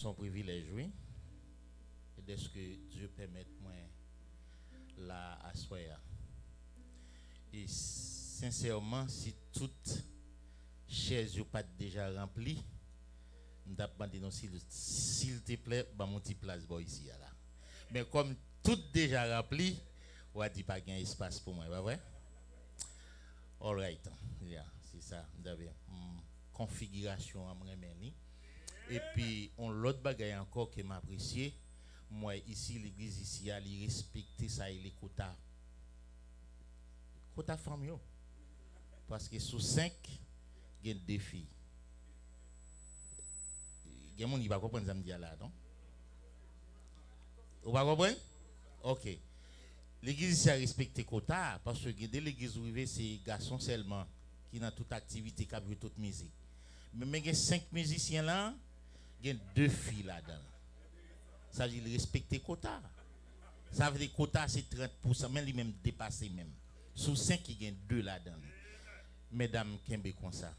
Son privilège, oui. Et de ce que Dieu permette moi là à soir. Et sincèrement, si toute chaise n'est pas déjà remplie, nous demandons s'il te plaît, bah mon petit place ici là. Mais comme tout déjà rempli, on va dire pas qu'il y a espace pour moi, pas vrai? All right. Yeah, c'est ça. D'ailleurs, configuration à moi. Et puis, on l'autre bagaille encore que m'apprécier. Moi, ici, l'église ici, il respecte ça et les quotas. Quotas famille. Parce que sur 5, il y a 2 filles. Il y a des gens qui ne va pas comprendre ça me dire là, non? Vous ne comprenez? Ok. L'église ici a respecté quotas parce que dès l'église où c'est garçons seulement qui ont toute activité, qui ont toute musique. Mais il y a 5 musiciens là, il y a 2 filles là-dedans. Ça veut dire respecter quota. Ça veut dire quota c'est 30%, même lui-même dépassé même. Sous 5, il y a 2 là-dedans. Mesdames, Kembe comme ça.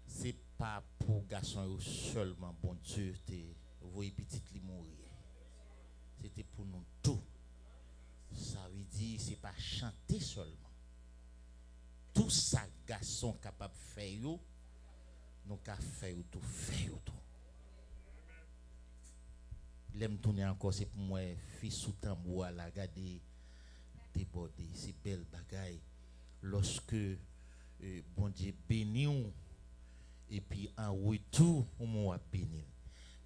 C'est pas pour garçons seulement, bon Dieu, vous voyez petit li mourir. C'était pour nous tous. Ça veut dire c'est pas chanter seulement. Tout ça garçon capable de faire yo, nous ka faire tout, faire tout. L'aime tourner encore c'est pour moi fils sous tambour la regarder déborder c'est belle bagaille lorsque bon Dieu béni et puis en retour on va bénir.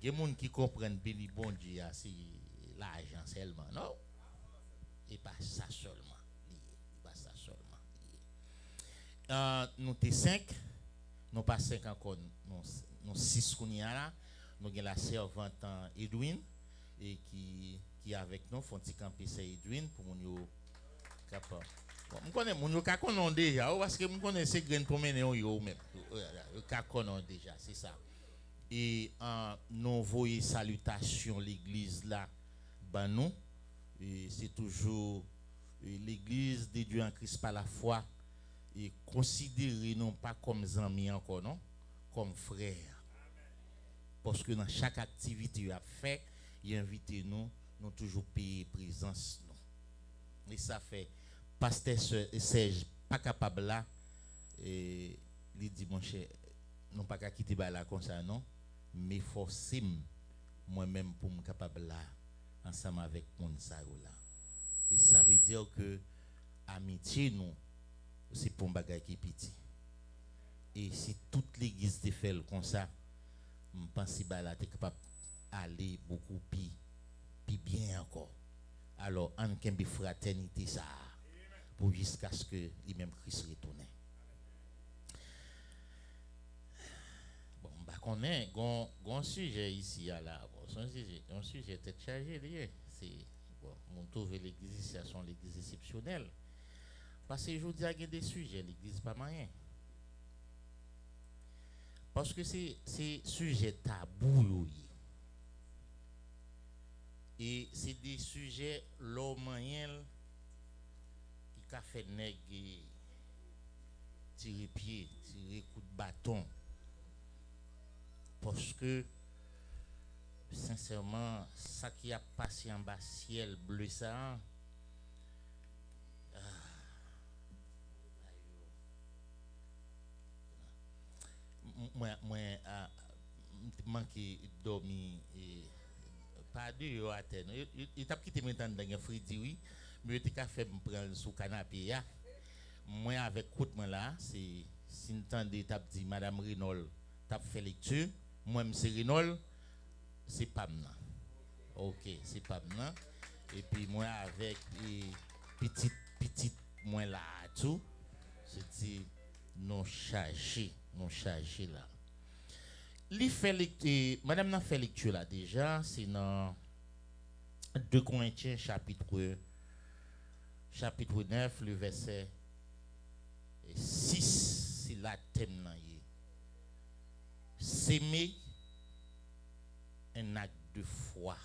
Il y a des gens qui comprennent béni bon Dieu c'est l'argent seulement non et pas ça seulement pas ça seulement nous t'es 5 nous pas 5 encore nous 6 qu'on y a là nous avons la servante Edwin et qui est avec nous font petit camper c'est Edwin pour nous capable je connais mon yo ka connait déjà parce que je connais ces graines pour mener yo même ka connait déjà c'est ça et nous voyons salutations l'église là ben nous et c'est toujours l'église de Dieu en Christ par la foi et considérer non pas comme amis encore non comme frères parce que dans chaque activité qu'il a fait il invite nous toujours payer présence nous et ça fait pasteur Serge pas capable là et il dit mon cher non pas qu'à quitter là comme ça non mais forcer moi-même pour me capable là ensemble avec mon ça là et ça veut dire que amitié nous c'est pour un bagage qui est petit et si toute l'église te fait comme ça je pense que là tu es capable d'aller beaucoup plus bien encore alors on a une fraternité ça pour jusqu'à ce que lui-même Christ retourne. Bon, bah qu'on est un sujet ici à là, un sujet très chargé lié. C'est bon, on trouve l'église ici sont l'église exceptionnelle. Parce que je dis qu'il y a des sujets l'église pas moyen. Parce que c'est sujet tabou et c'est des sujets l'homme moyen qui a fait nègre tirer pied, tirer coup de bâton. Parce que sincèrement ça qui a passé en bas ciel bleu ça moi manqué dormir et pas deux à terre il t'a quitté maintenant dans un fridi oui mais il t'a fait me prendre sous canapé là moi avec côte moi là c'est si entendez t'a dit madame Renol t'a fait lecture moi c'est Renol c'est pas maintenant OK c'est pas maintenant et puis moi avec petite moi là tout c'est non chargé là li fait lecture madame n'a fait lecture là déjà c'est dans 2 Corinthiens chapitre 9 le verset 6 c'est la thème là s'aimer un acte de foi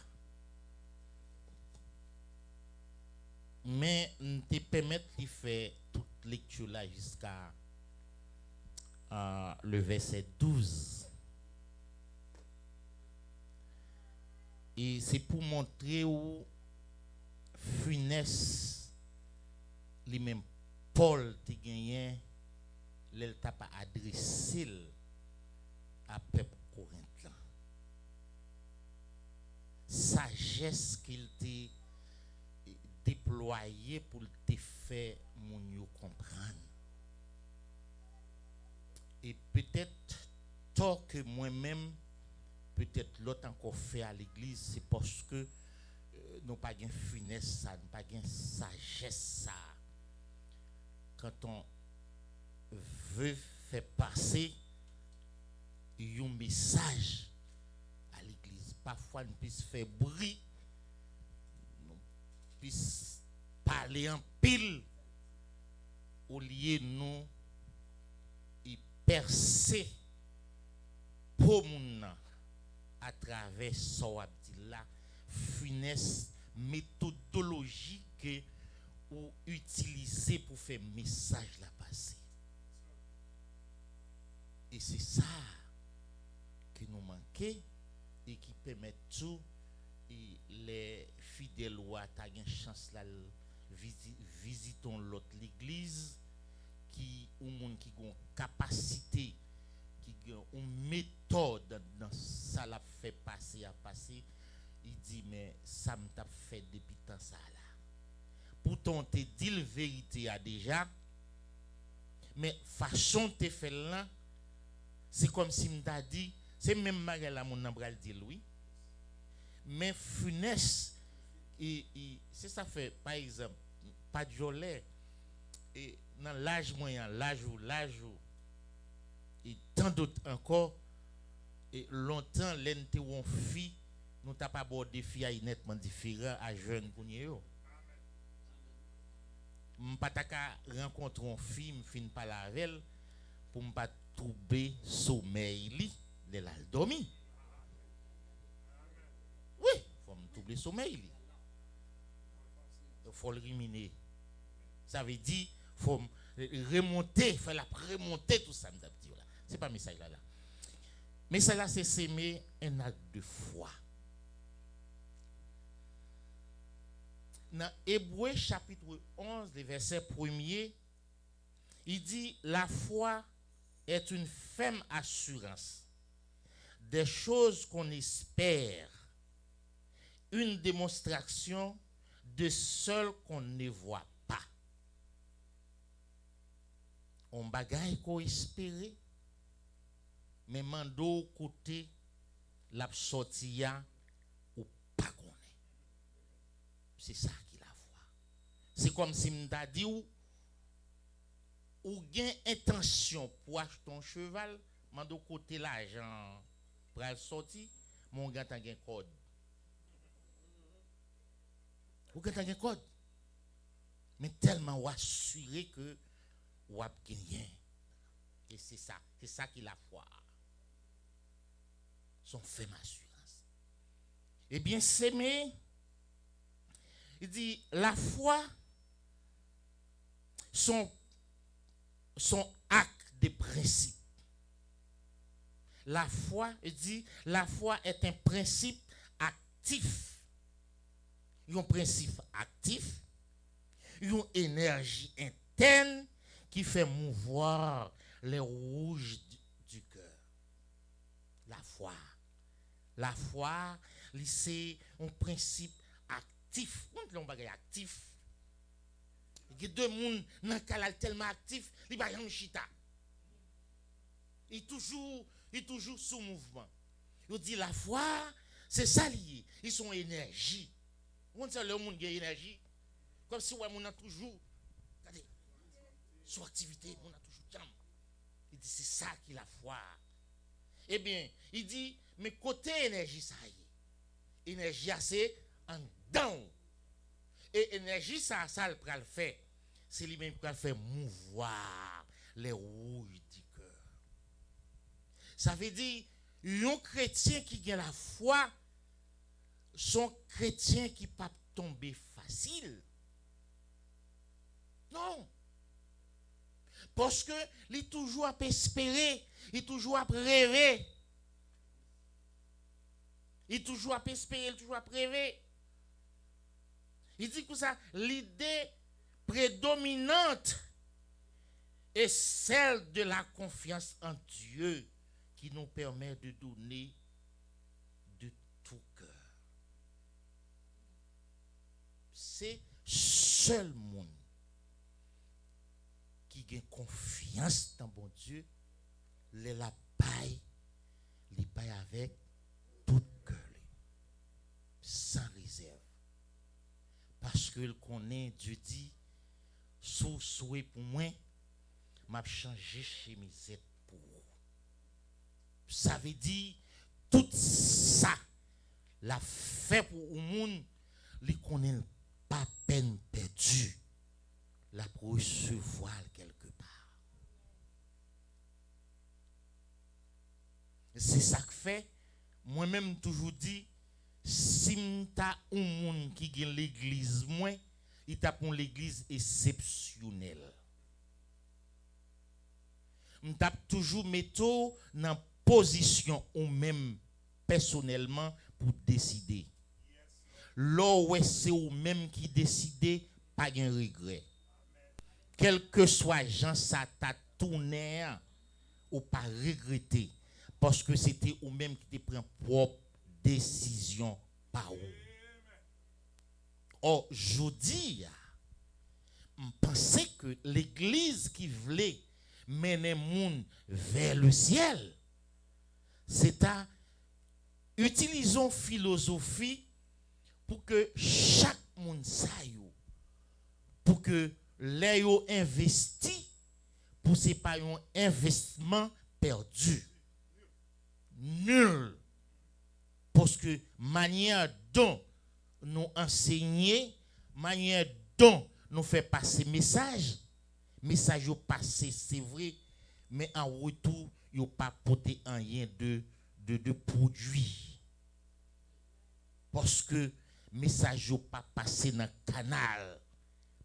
mais te permettre de faire toute lecture là jusqu'à le verset 12 Et c'est pour montrer où funeste lui-même Paul te gagné l'el t'a pas adressé à peuple Corinthe là. Sagesse qu'il t'a déployé pour te faire mon yo comprendre. Et peut-être tant que moi-même peut-être l'autre encore fait à l'église, c'est parce que nous pas gain finesse ça, nous pas gain sagesse ça. Quand on veut faire passer un message à l'église, parfois nous puisse faire bruit, nous puisse parler en pile au lieu nous y percer pour moun à travers so dit là finesse méthodologie que ou utiliser pour faire message la passer. Et c'est ça que nous manquons et qui permet tout et les fidèles ou à ta une chance là visitons l'autre l'église qui ou monde qui ont capacité qui ont une méthode dans ça la fait passer à passer. Il dit mais ça me t'a fait depuis tant ça là. Pourtant te dit la vérité a déjà mais façon te fait là c'est comme si m't'a dit c'est même bagay la mon n'bral dire oui mais funeste et c'est ça fait par exemple pas de jolet et dans l'âge moyen l'âge et tant d'autres encore et longtemps l'ente ou on fille nous t'a pas abordé filles nettement différent à jeune pour yo m'pas ta rencontrer une fille me fin pas la avec pour m'pas trouver sommeil li de la dormi oui faut me trouver sommeil li faut le ruminer ça veut dire faut remonter faire la remonter tout ça me dit là c'est pas message là mais ça là c'est s'aimer un acte de foi. Dans Hébreux chapitre 11 le verset 1er il dit la foi est une ferme assurance des choses qu'on espère, une démonstration de celles qu'on ne voit pas. On bagaille qu'on espérait mais mando côté la sortia ou pas connaît. C'est ça qui la foi. C'est comme si m'ta dit ou gain intention pour acheter ton cheval, mando côté l'argent pour aller sortir, mon gars t'as gain code. Ou gars t'as gain code. Mais tellement ou assuré que ou a gagné. Et c'est ça qui la foi. Son fait assurance. Eh bien, s'aimer, il dit la foi, son acte de principe. La foi, il dit, la foi est un principe actif. Un principe actif, une énergie interne qui fait mouvoir les rouges du cœur. La foi. La foi, c'est un principe actif. On dit bagay actif. Il y a deux monde dans le tellement actif, il va y chita. Il toujours sous mouvement. Il dit la foi, c'est ça lié. Ils sont énergie. On dit le monde qui a énergie. Comme si on a toujours regardez, son activité, on a toujours jam. Il dit c'est ça qui la foi. Eh bien, il dit mais côté énergie ça y est. Énergie c'est en dedans. Et énergie ça le pral faire. C'est lui-même qui va faire mouvoir les rouilles du cœur. Ça veut dire un chrétien qui a la foi son chrétien qui pas tomber facile. Non. Parce que il toujours à espérer, il toujours à rêver. Il toujours à espérer, il toujours à rêver. Il dit que ça, l'idée prédominante est celle de la confiance en Dieu qui nous permet de donner de tout cœur. C'est seul monde qui a confiance dans bon Dieu, les la paille avec tout cœur, sans réserve. Parce qu'il connaît, Dieu dit, sous souhait pour moi, m'a changé chemisette pour vous. Ça veut dire, tout ça, la fait pour le monde, il connaît pas peine perdue, la pour recevoir quelque part. C'est ça que fait, moi-même toujours dit, si m'ta un monde qui gagne l'église moins, il t'a pour l'église exceptionnelle. M't'a toujours metto dans position ou même personnellement pour décider. Là où c'est ou même qui décide, pas de regret. Quel que soit Jean ça t'a tourné ou pas regretter parce que c'était ou même qui te prend propre décision par où. Or, je dis, je pensais que l'église qui voulait mener monde vers le ciel, c'est à utilisons philosophie pour que chaque monde saille, pour que les investi, pour ce pas un investissement perdu. Nul. Parce que manière dont nous enseigner, manière dont nous fait passer message au passé, c'est vrai, mais en retour, il n'y a pas porté rien de produit. Parce que message n'a pas passé dans le canal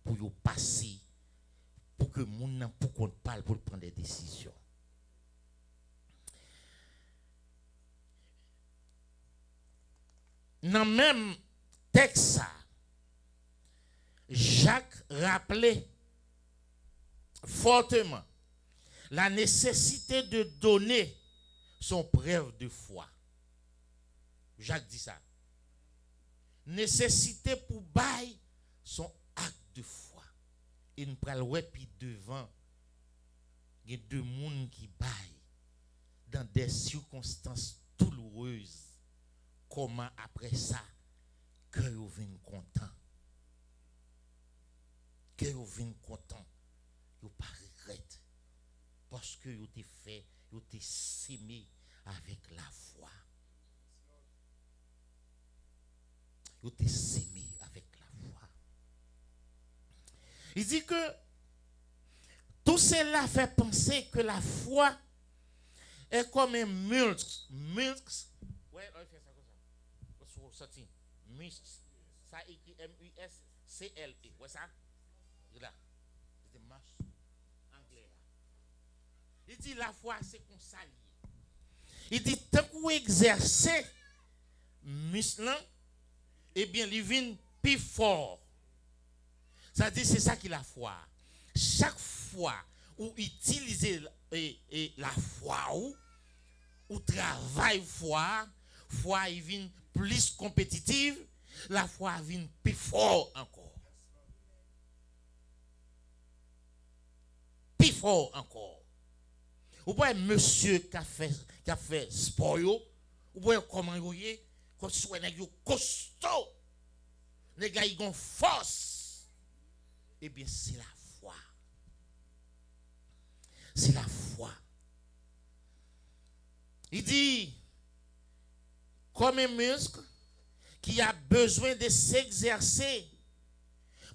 pour y passer, pour que mon n'a pas qu'on parle pour prendre des décisions. Dans le même texte, Jacques rappelait fortement la nécessité de donner son preuve de foi. Jacques dit ça. Nécessité pour bailler son acte de foi. Et nous prenons puis devant, il y a deux personnes qui baillent dans des circonstances douloureuses. Comment après ça, que vous venez content. Que vous venez content. Vous pas regrette. Parce que vous avez fait, vous avez sémé avec la foi. Vous avez sémé avec la foi. Il dit que tout cela fait penser que la foi est comme un muscle. Ouais, on fait ça comme ça. Muscle. Ça écrit M-U-S-C-L-E. Ouais, ça? Là. C'est muscle. Anglais là. Il dit la foi, c'est qu'on s'allie. Il dit tant qu'on exerce muscle, eh bien, il vient plus fort. Ça dit, c'est ça qui est la foi. Chaque fois où utiliser la foi ou travail foi il vient plus compétitive, la foi vient plus fort encore. Plus fort encore. Vous voyez monsieur qui a fait sport, vous voyez comment il est, quand soit nèg yo costaud, les gars ils ont force. Eh bien c'est la foi. C'est la foi. Il dit comme un muscle qui a besoin de s'exercer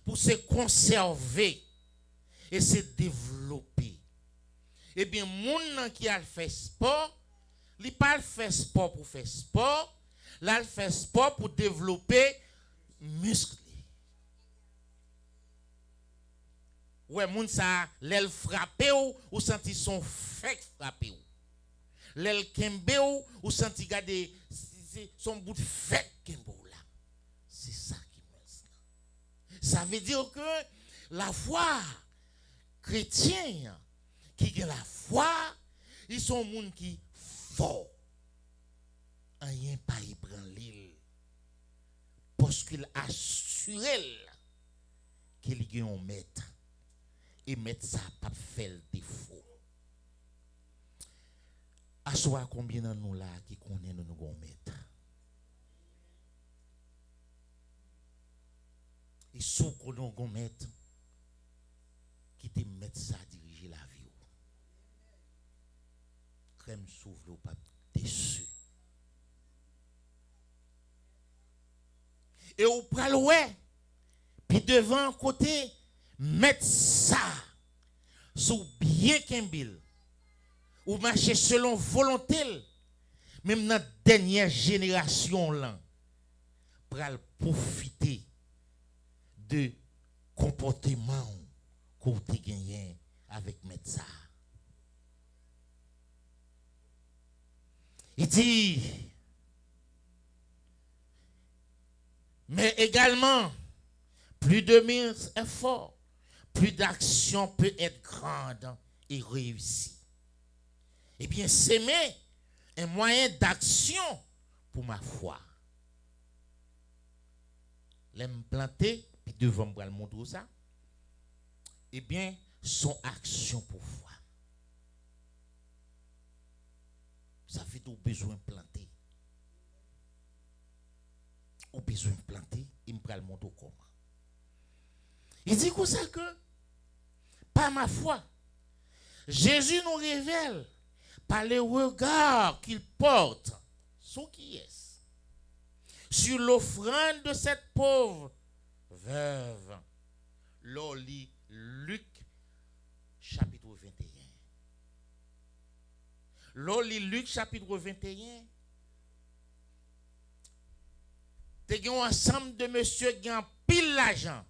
pour se conserver et se développer. Eh bien, mon qui a fait sport, il n'a pas fait sport pour faire sport, il fait sport pour développer muscle. Ouais, moun ça, l'aile frappé ou senti son fait frappé ou. L'aile kembe ou senti garder c'est son bout de fête qui est beau là. C'est ça qui me. Ça veut dire que la foi chrétienne, qui a la foi, ils sont des gens qui fort. Rien pas y prend l'île. Parce qu'il assure qu'il y a un maître. Et maître ça pas fait le défaut. À soi combien de nous là qui connaissent nous maître. Et sous qu'on nous maître qui te mettre ça à diriger la vie. Crème s'ouvre pas déçu. Et au praloué, puis devant côté, mettre ça sous bien qu'imbil. Ou marcher selon volonté, même dans la dernière génération là, pour profiter de comportement qu'on a gagné avec mettre ça. Il dit, mais également, plus de efforts, plus d'action peut être grande et réussie. Eh bien, s'aimer un moyen d'action pour ma foi. L'aime planter, puis devant me le montrer ça. Eh bien, son action pour foi. Ça fait tout besoin de planter. Au besoin de planter, il me prend le montrer comment. Il dit comme ça que, par ma foi, Jésus nous révèle par le regard qu'il porte sur qui est, sur l'offrande de cette pauvre veuve. L'oli Luc chapitre 21. L'oli Luc chapitre 21. T'es un ensemble de monsieur qui ont pile l'argent.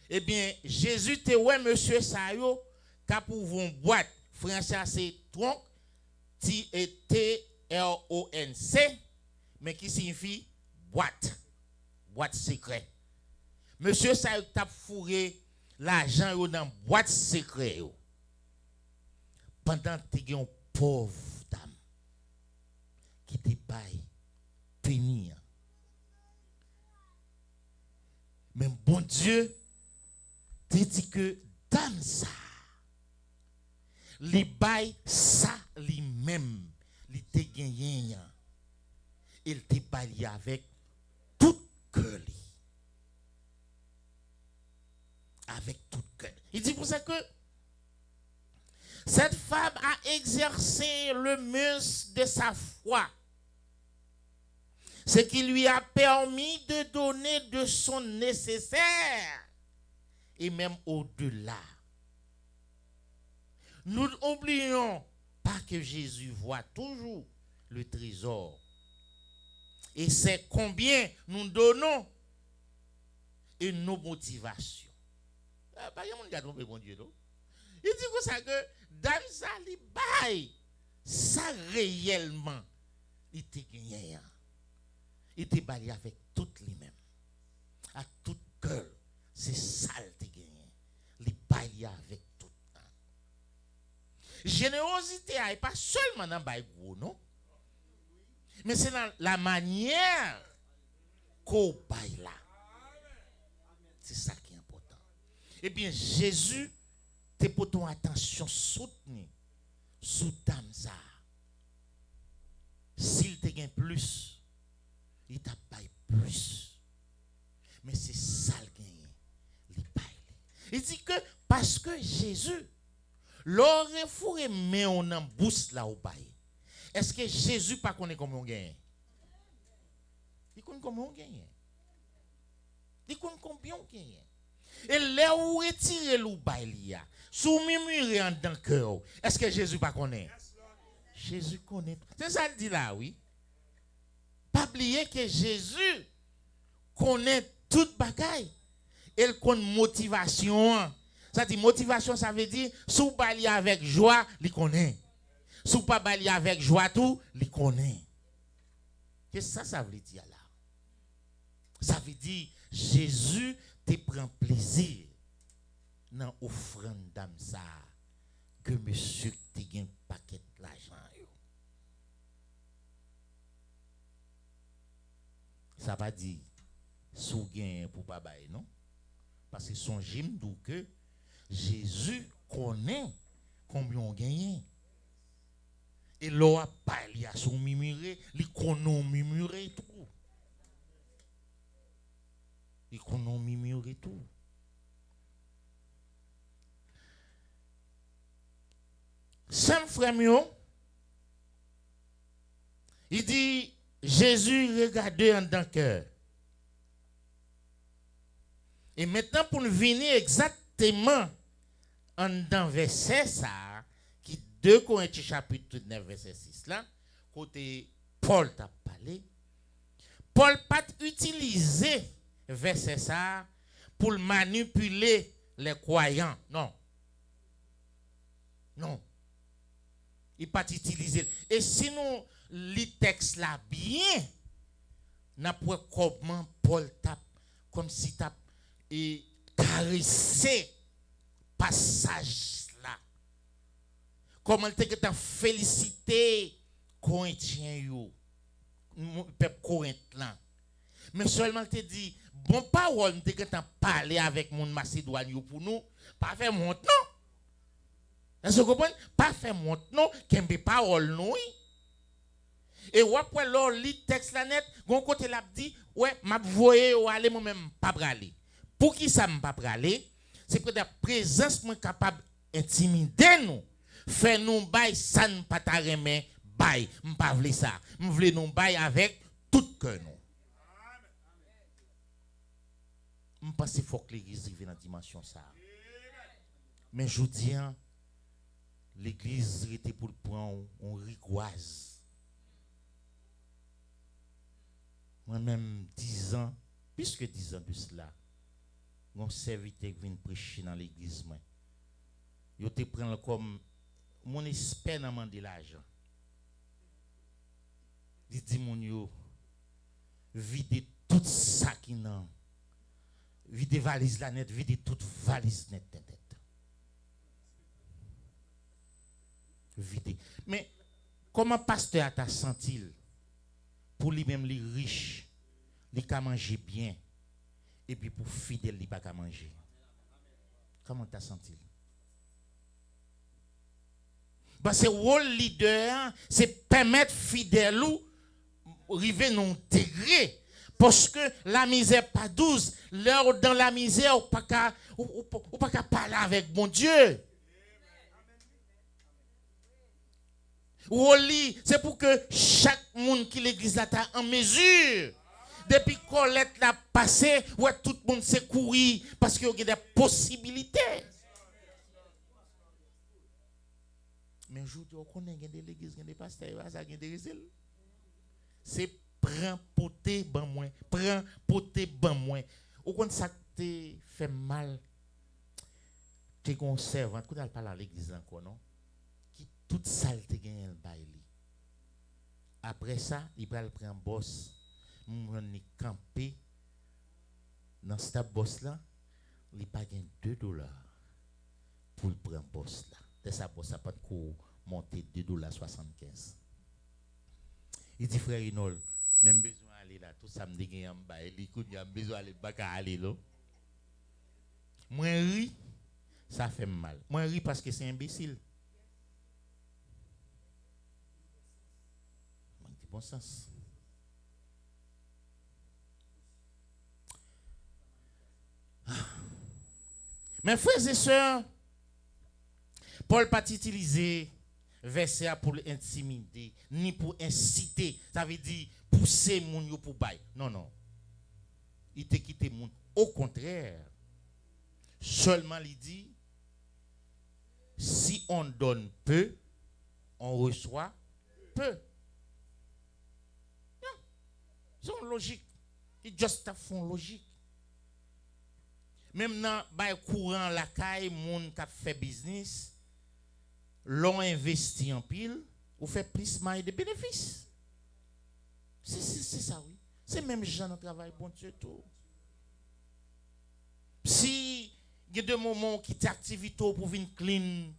Eh bien, Jésus te ouais monsieur Sayo, qui a pour une boîte. Français c'est tronc, T-R-O-N-C, mais qui signifie boîte. Boîte secret. Monsieur Sayo t'a fourré l'argent dans boîte secret. Pendant que tu as une pauvre dame qui te paye, pénir. Mais bon Dieu, te dit que dame ça, li bail ça lui-même, li te gagné. Il te bail avec tout cœur. Avec tout cœur. Il dit pour ça que cette femme a exercé le muscle de sa foi. Ce qui lui a permis de donner de son nécessaire et même au-delà. Nous n'oublions pas que Jésus voit toujours le trésor. Et c'est combien nous donnons et nos motivations. Pas de monde qui a trompé mon Dieu, non? Il dit comme ça que dans ça, il baille. Ça réellement, il te gagne. Il te baille avec tout lui-même. À tout cœur. C'est ça il te gagne. Il baille avec tout. Générosité n'est pas seulement dans le bail gros, non? Mais c'est dans la manière qu'on baille là. C'est ça qui est important. Eh bien, Jésus, te pour ton attention soutenue sous dame ça. S'il te gagne plus, il t'a payé plus. Mais c'est ça le gagne. Il paye. Il dit que parce que Jésus l'aurait fourré mais on en bousse là au bail. Est-ce que Jésus pas connaît comment on gagne? Il connaît comment on gagne. Il connaît combien on gagne. Et là où retirer le bail sous murmurer en dans cœur. Est-ce que Jésus pas connaît? Jésus connaît. C'est ça le dit là, oui. Pas oublier que Jésus connaît toute bagaille. Il connaît motivation. Ça dit motivation, ça veut dire sous bali avec joie, il connaît. Sous pas bali avec joie tout, il connaît. Qu'est-ce que ça veut dire là? Ça veut dire Jésus te prend plaisir dans l'offrande d'âme ça que monsieur te gagne paquet l'argent. Ça va dire sous gain pour pas bailler non parce que son gym dit que Jésus connaît combien on gagne et l'on a parlé à son murmuré, il connaît murmuré tout. Il connaît murmuré tout. Saint frère il dit Jésus regardait en dans cœur. Et maintenant pour nous venir exactement en dans verset ça qui 2 Corinthiens chapitre 9 verset 6 là côté Paul t'a parlé. Paul pas utilisé verset ça pour manipuler les croyants. Non. Non. Il pas utilisé. Et si nous lit texte là bien, n'a pas comment Paul tape comme si tape et caresser passage là. Comment il te félicité Corinthiens yo, peuple Corinthe là. Mais seulement te dit bon parole te parler avec mon Macédoine pour nous, pas faire monte non. Est-ce que vous comprenez? Pas faire monte non, qu'un peu parole non. Et après l'or lit texte la net, gon côté l'a dit ouais, m'a voyé ou aller moi même pas braler. Pour qui ça m'a pas braler? C'est que la présence moi capable intimider nous. Faire nous bail ça ne pas ta remet bail, m'pas vle ça. M'vle nous bail avec tout cœur nous. M'pense faut que l'église vienne dans dimension ça. Mais je dis l'église était pour le prendre on rigoise. Moi-même 10 ans, plus que 10 ans de cela, mon serviteur qui vient prêcher dans l'église, je te prends comme mon espère dans demander l'argent. Il dit mon yo, vide tout ça qui n'a. Vide valise la net, vide toute valise net. Vide. Mais comment pasteur t'a senti? Pour lui-même, les riches, il peut manger bien. Et puis pour fidèle, il ne peut pas manger. Comment tu as senti? Parce que le rôle leader, c'est permettre fidèle ou arriver à un degré. Parce que la misère pas douce. L'heure dans la misère, ou pas parler avec bon Dieu. C'est pour que chaque monde qui l'église là en mesure. Depuis Colette l'a passé, ouais, tout le monde s'est courir parce qu'il y a des possibilités. Mais je dis, on connaît des l'église, des pasteurs, ça a des résultats. C'est prends poté ban moins, prends poté ban moins. Au compte ça te fait mal. Tu conserves, quand on parle à l'église encore, non? Toute salle te gagne le bail. Après ça, il va prendre boss, m'en camper dans cette boss là, il va gagner $2 pour le prendre boss là. De sa boss ça pas de monter $2.75. Il dit frère Inol, même besoin aller là, tout ça me dit gagne en bail, il a besoin aller pas aller là. Moi ri, ça fait mal. Moi ri parce que c'est imbécile. Bon sens. Mes frères et sœurs, Paul pas utilisé verset pour intimider ni pour inciter, ça veut dire pousser moun yo pour bail. Non non. Il te quitté moun. Au contraire, seulement il dit si on donne peu, on reçoit peu. C'est une logique. C'est juste une logique. Même dans le courant, la caille, moun qui fait business, l'on investi en pile, ou fait plus de bénéfices. C'est ça, oui. C'est même gens dans le travail, bon Dieu, tout. Si il y a des moments qui t'activent pour venir clean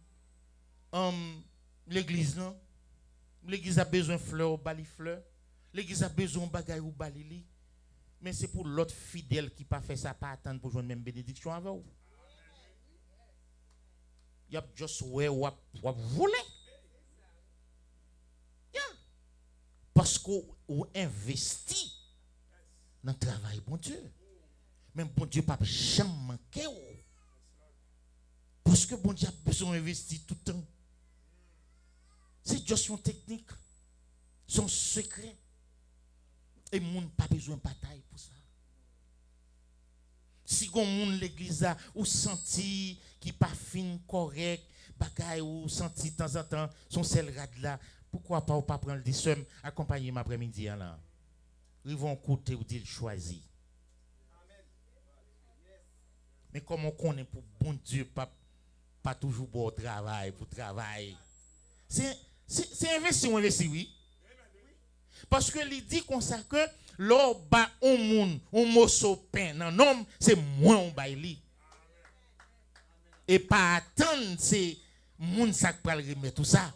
l'église, non? L'église a besoin de fleurs, bali fleurs. L'église a besoin de bagaille ou balili. Mais c'est pour l'autre fidèle qui pas fait ça, pas attendre pour joindre même bénédiction avec vous. Il y a juste ouais ou voulez. Parce qu'on investit dans le travail, bon Dieu. Même bon Dieu, pas jamais manquer. Parce que bon Dieu a besoin d'investir tout le temps. C'est juste une technique, son secret. Et le monde n'a pas besoin de bataille pour ça. Si on monde l'église a ou senti qui pas fin correct, bagaille ou senti de temps en temps son sel rad là, pourquoi pas ou pas prendre des sommes accompagner m'après-midi là. Ils vont côté ou dire choisi. Mais comme on connaît pour bon Dieu pas toujours bon travail pour travail. C'est investi ou investi oui. Parce que il dit comme ça que l'or ba un monde, un morceau pain nan homme, c'est moins on baili. Et pas attendre c'est monde ça pour remettre tout ça.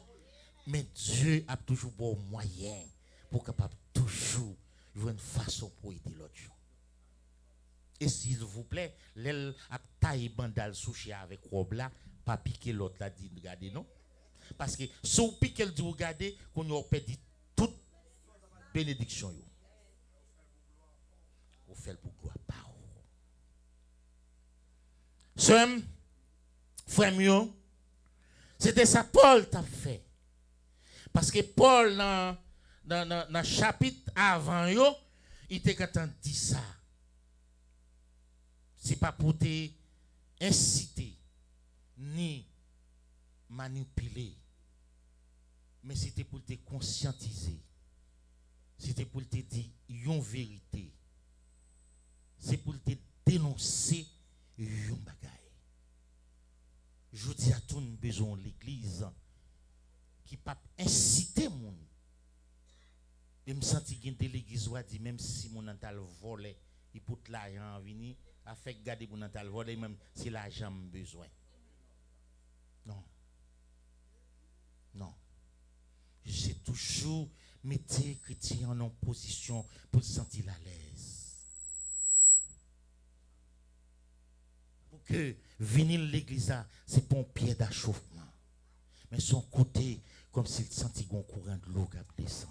Mais Dieu a toujours bon moyen pour capable toujours jouer une façon pour aider l'autre. Et s'il vous plaît, l'aile a taillé bandal souché avec robe là, pas piquer l'autre là dit regardez non. Parce que si vous piquez le dit regardez qu'on a perdu toute bénédiction yo. Vous faites pour gloire pas. Sem frère mio, c'était ça Paul t'a fait. Parce que Paul dans chapitre avant yo, il était quand dit ça. C'est pas pour te inciter ni manipuler, mais c'était pour te conscientiser. C'était pour te dire une vérité. C'est pour te dénoncer une bagaille. Je dis à tout le monde besoin de l'église qui ne peut pas inciter mon. Je me sens que l'église dit même si mon mental volé, il peut l'argent venir, a fait garder mon mental volé même si l'argent a besoin. Non. Non. J'ai toujours mettre les chrétiens en position pour se sentir à l'aise. Pour que venir l'église, c'est pas un pied d'achauffement. Mais son côté, comme s'il sentit un courant de l'eau qui descend.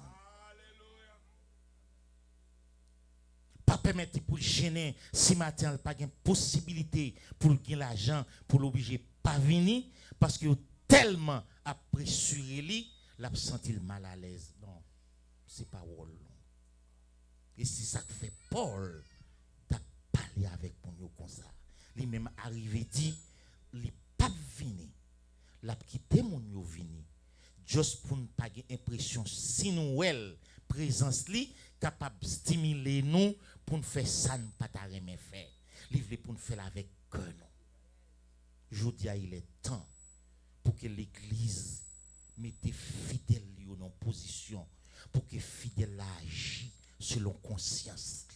Pas permettre pour le gêner si matin il pas de possibilité pour gagner l'argent pour l'obliger pas venir parce que tellement pressuré lui l'a senti mal à l'aise. Non, c'est pas rôle. Et c'est ça que fait Paul t'a parlé avec mon comme ça. Lui même arrivé dit il pas venir. L'a quitté mon yo venir juste pour ne pas avoir impression si nous présence li capable de stimuler nous pour nous faire ça nous pas ta remet faire livre pour nous faire avec cœur non je dis il est temps pour que l'église mette fidèle en position pour que fidèle agisse selon conscience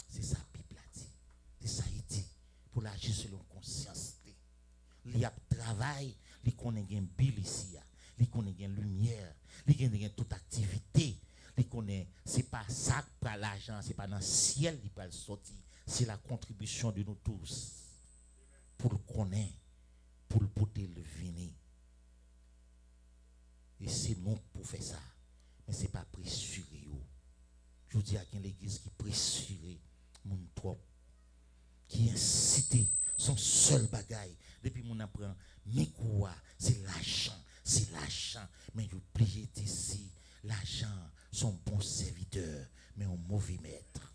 c'est ça Bible a dit c'est ça il dit pour agir selon conscience il y a travail il connaît une bille ici il connaît une lumière il connaît toute activité il connaît c'est pas ça pour l'argent c'est pas dans le ciel il va sortir c'est la contribution de nous tous pour le connaître pour le porter le venir et c'est nous pour faire ça mais c'est pas pressuré je vous dis à l'église qui pressuré mon trop qui incite son seul bagaille depuis mon apprend mais quoi c'est l'argent mais je prie d'ici l'argent son bon serviteur mais un mauvais maître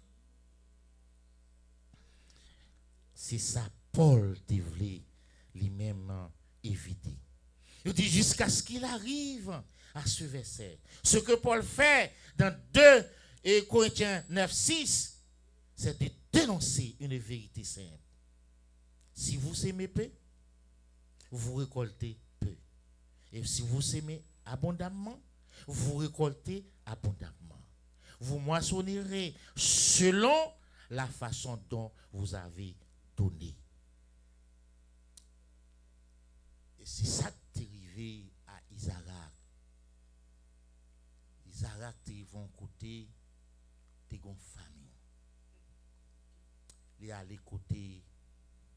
c'est ça Paul devait lui-même éviter il dit jusqu'à ce qu'il arrive à ce verset ce que Paul fait dans 2 Corinthiens 9:6 c'est de dénoncer une vérité simple. Si vous semez peu, vous récoltez peu. Et si vous semez abondamment, vous récoltez abondamment. vous moissonnerez selon la façon dont vous avez donné. Et c'est ça qui est arrivé à Isaac. Isaac est vont côté de gon famille. Il est allé côté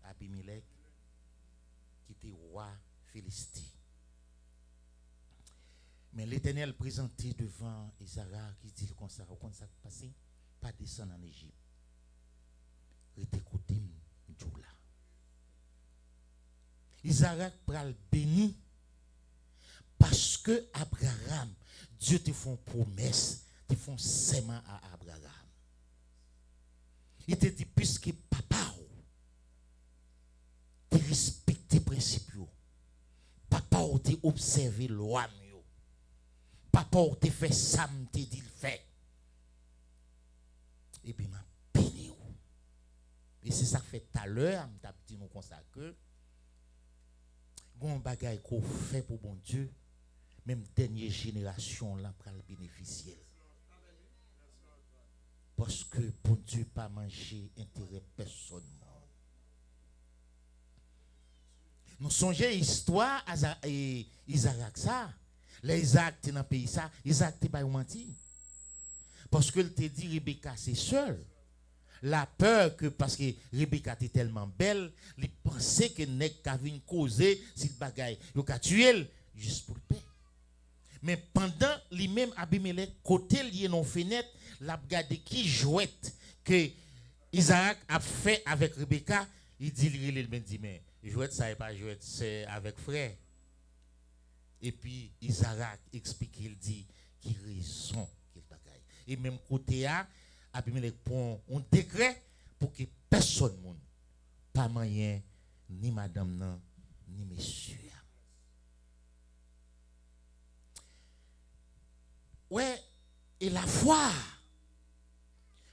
Abimelech qui était roi philistin. Mais l'Éternel présenté devant Isaac qui dit comme ça, quand ça passé, pas descendre en Égypte. Rete côté Djoula. Isaac pral béni parce que Abraham, Dieu te font promesse, te font serment à Abraham. Il te dit puisque papa te respecté principes, papa te observé loi, papa te fait ça, te dit le fait. Et puis m'a béni. Et c'est ça fait tout à l'heure, m'a dit nous comme ça que gon bagay qu'on fait pour bon Dieu, même dernière génération là pour le bénéficier. Parce que bon Dieu pas manger intérêt personne. Nous songeons l'histoire Isaac ça. Les Isaac dans le pays ça, Isaac t'es pas menti. Parce que il te dit Rebecca c'est seul. La peur que parce que Rebecca était tellement belle, il pensait que nek ka vinn causer si bagay, yo ka tuer juste pour paix. Mais pendant lui-même Abimelech côté lié non fenêtre, l'a regardé qui jouette que Isaac a fait avec Rebecca, il dit il dit mais jouette ça est pas jouette, c'est avec frère. Et puis Isaac explique, il dit qui raison qu'il bagaille. Et même côté a Abimelech prend un décret pour que personne monde pas moyen ni madame nan ni monsieur. Ouais, et la foi,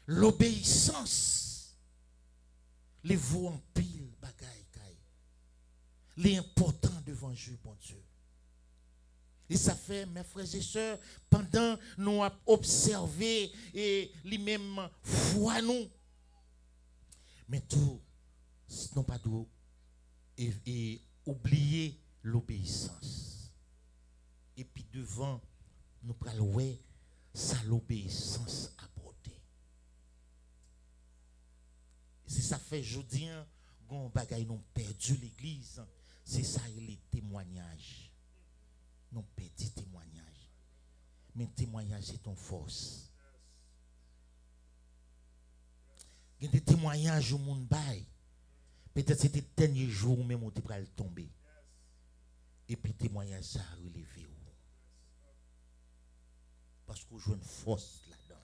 l'obéissance, les voix en pile bagaille kay. L'important devant Dieu, bon Dieu. Et ça fait, mes frères et sœurs, pendant nous observer et les mêmes foi nous. Mais tout, non pas tout, et oublier l'obéissance. Et puis devant, nous prenons ça l'obéissance apportée. Si ça fait jeudi, gon bagay nous perdu l'église, c'est ça les témoignages. Non petit témoignage. Mais témoignage c'est ton force. Il y a des témoignages au monde bail. Peut-être c'était le dernier jour même où tu vas tomber. Et puis témoignage ça a relevé. Parce qu'on joue une force là-dedans.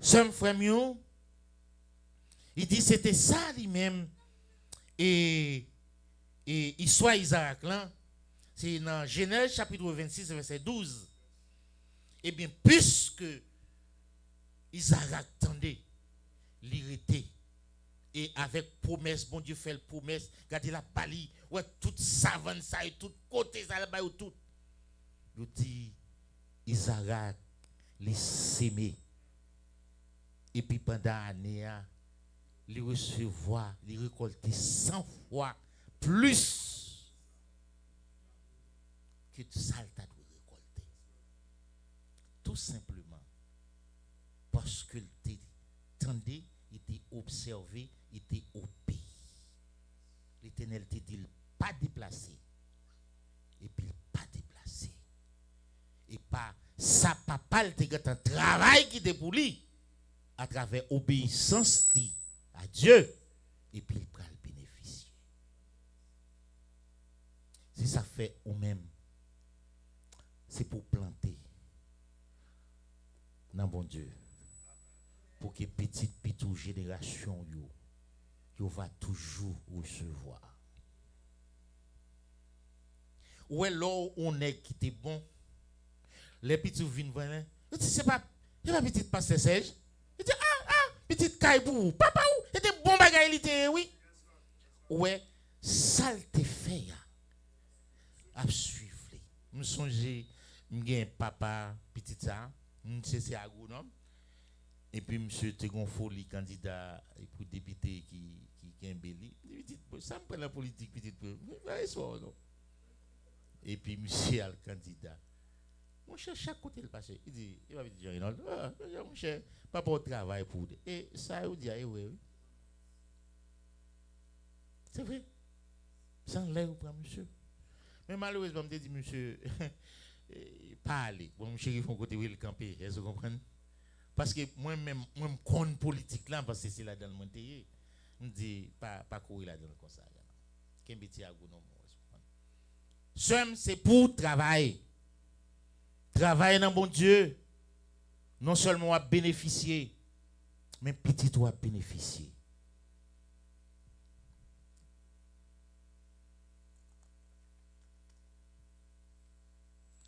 Son frère mieux, il dit c'était ça lui-même. Et histoire Isaac là. C'est dans Genèse chapitre 26, verset 12. Eh bien, puisque Isaac attendait, l'irrité, et avec promesse, bon Dieu fait la promesse, regardez la pali, ouais, toute savane, ça et tout côté, ça là-bas, tout. Il dit, Isaac, les s'aimer. Et puis pendant l'année, il recevoir, il récolter 100 fois plus. Que ça t'a récolté. Tout simplement parce que il t'entendait, il était observé, il était obéi. L'Éternel te dit pas déplacé. Et puis pas déplacé. Et pas ça papa il te un travail qui était pour lui à travers obéissance à Dieu. Et puis il prend le bénéficier. Si ça fait ou même c'est pour planter dans bon Dieu pour que petite génération yo va toujours recevoir. Ou est là on est qui était bon les petits viennent voir c'est pas petit pasteur Serge il dit petite caille pour papa ou c'était bon bagaille il était oui ouais ça te fait à suivre me songer m'gen papa petit ça c'est agronome. Et puis, monsieur Tegonfoli, candidat pour député qui est un béli. Il dit, ça me prend la politique, petite peu. Non. Et puis, monsieur a le candidat. Mon cher, chaque côté le passé. Il dit, il va dire, mon cher, pas pour travail pour. Et ça, il dit, oui. C'est vrai. Sans l'air, pour monsieur. Mais malheureusement, je me dis, monsieur, pas aller. Bon, monsieur, il faut côté où il camper. Est-ce que vous comprenez? Parce que moi-même, je connais politique là, parce que c'est là dans le monde. Je me dis, pas courir là dans le conseil. Qu'est-ce que c'est pour travailler. Travailler dans bon Dieu. Non seulement à bénéficier, mais petit toi bénéficier.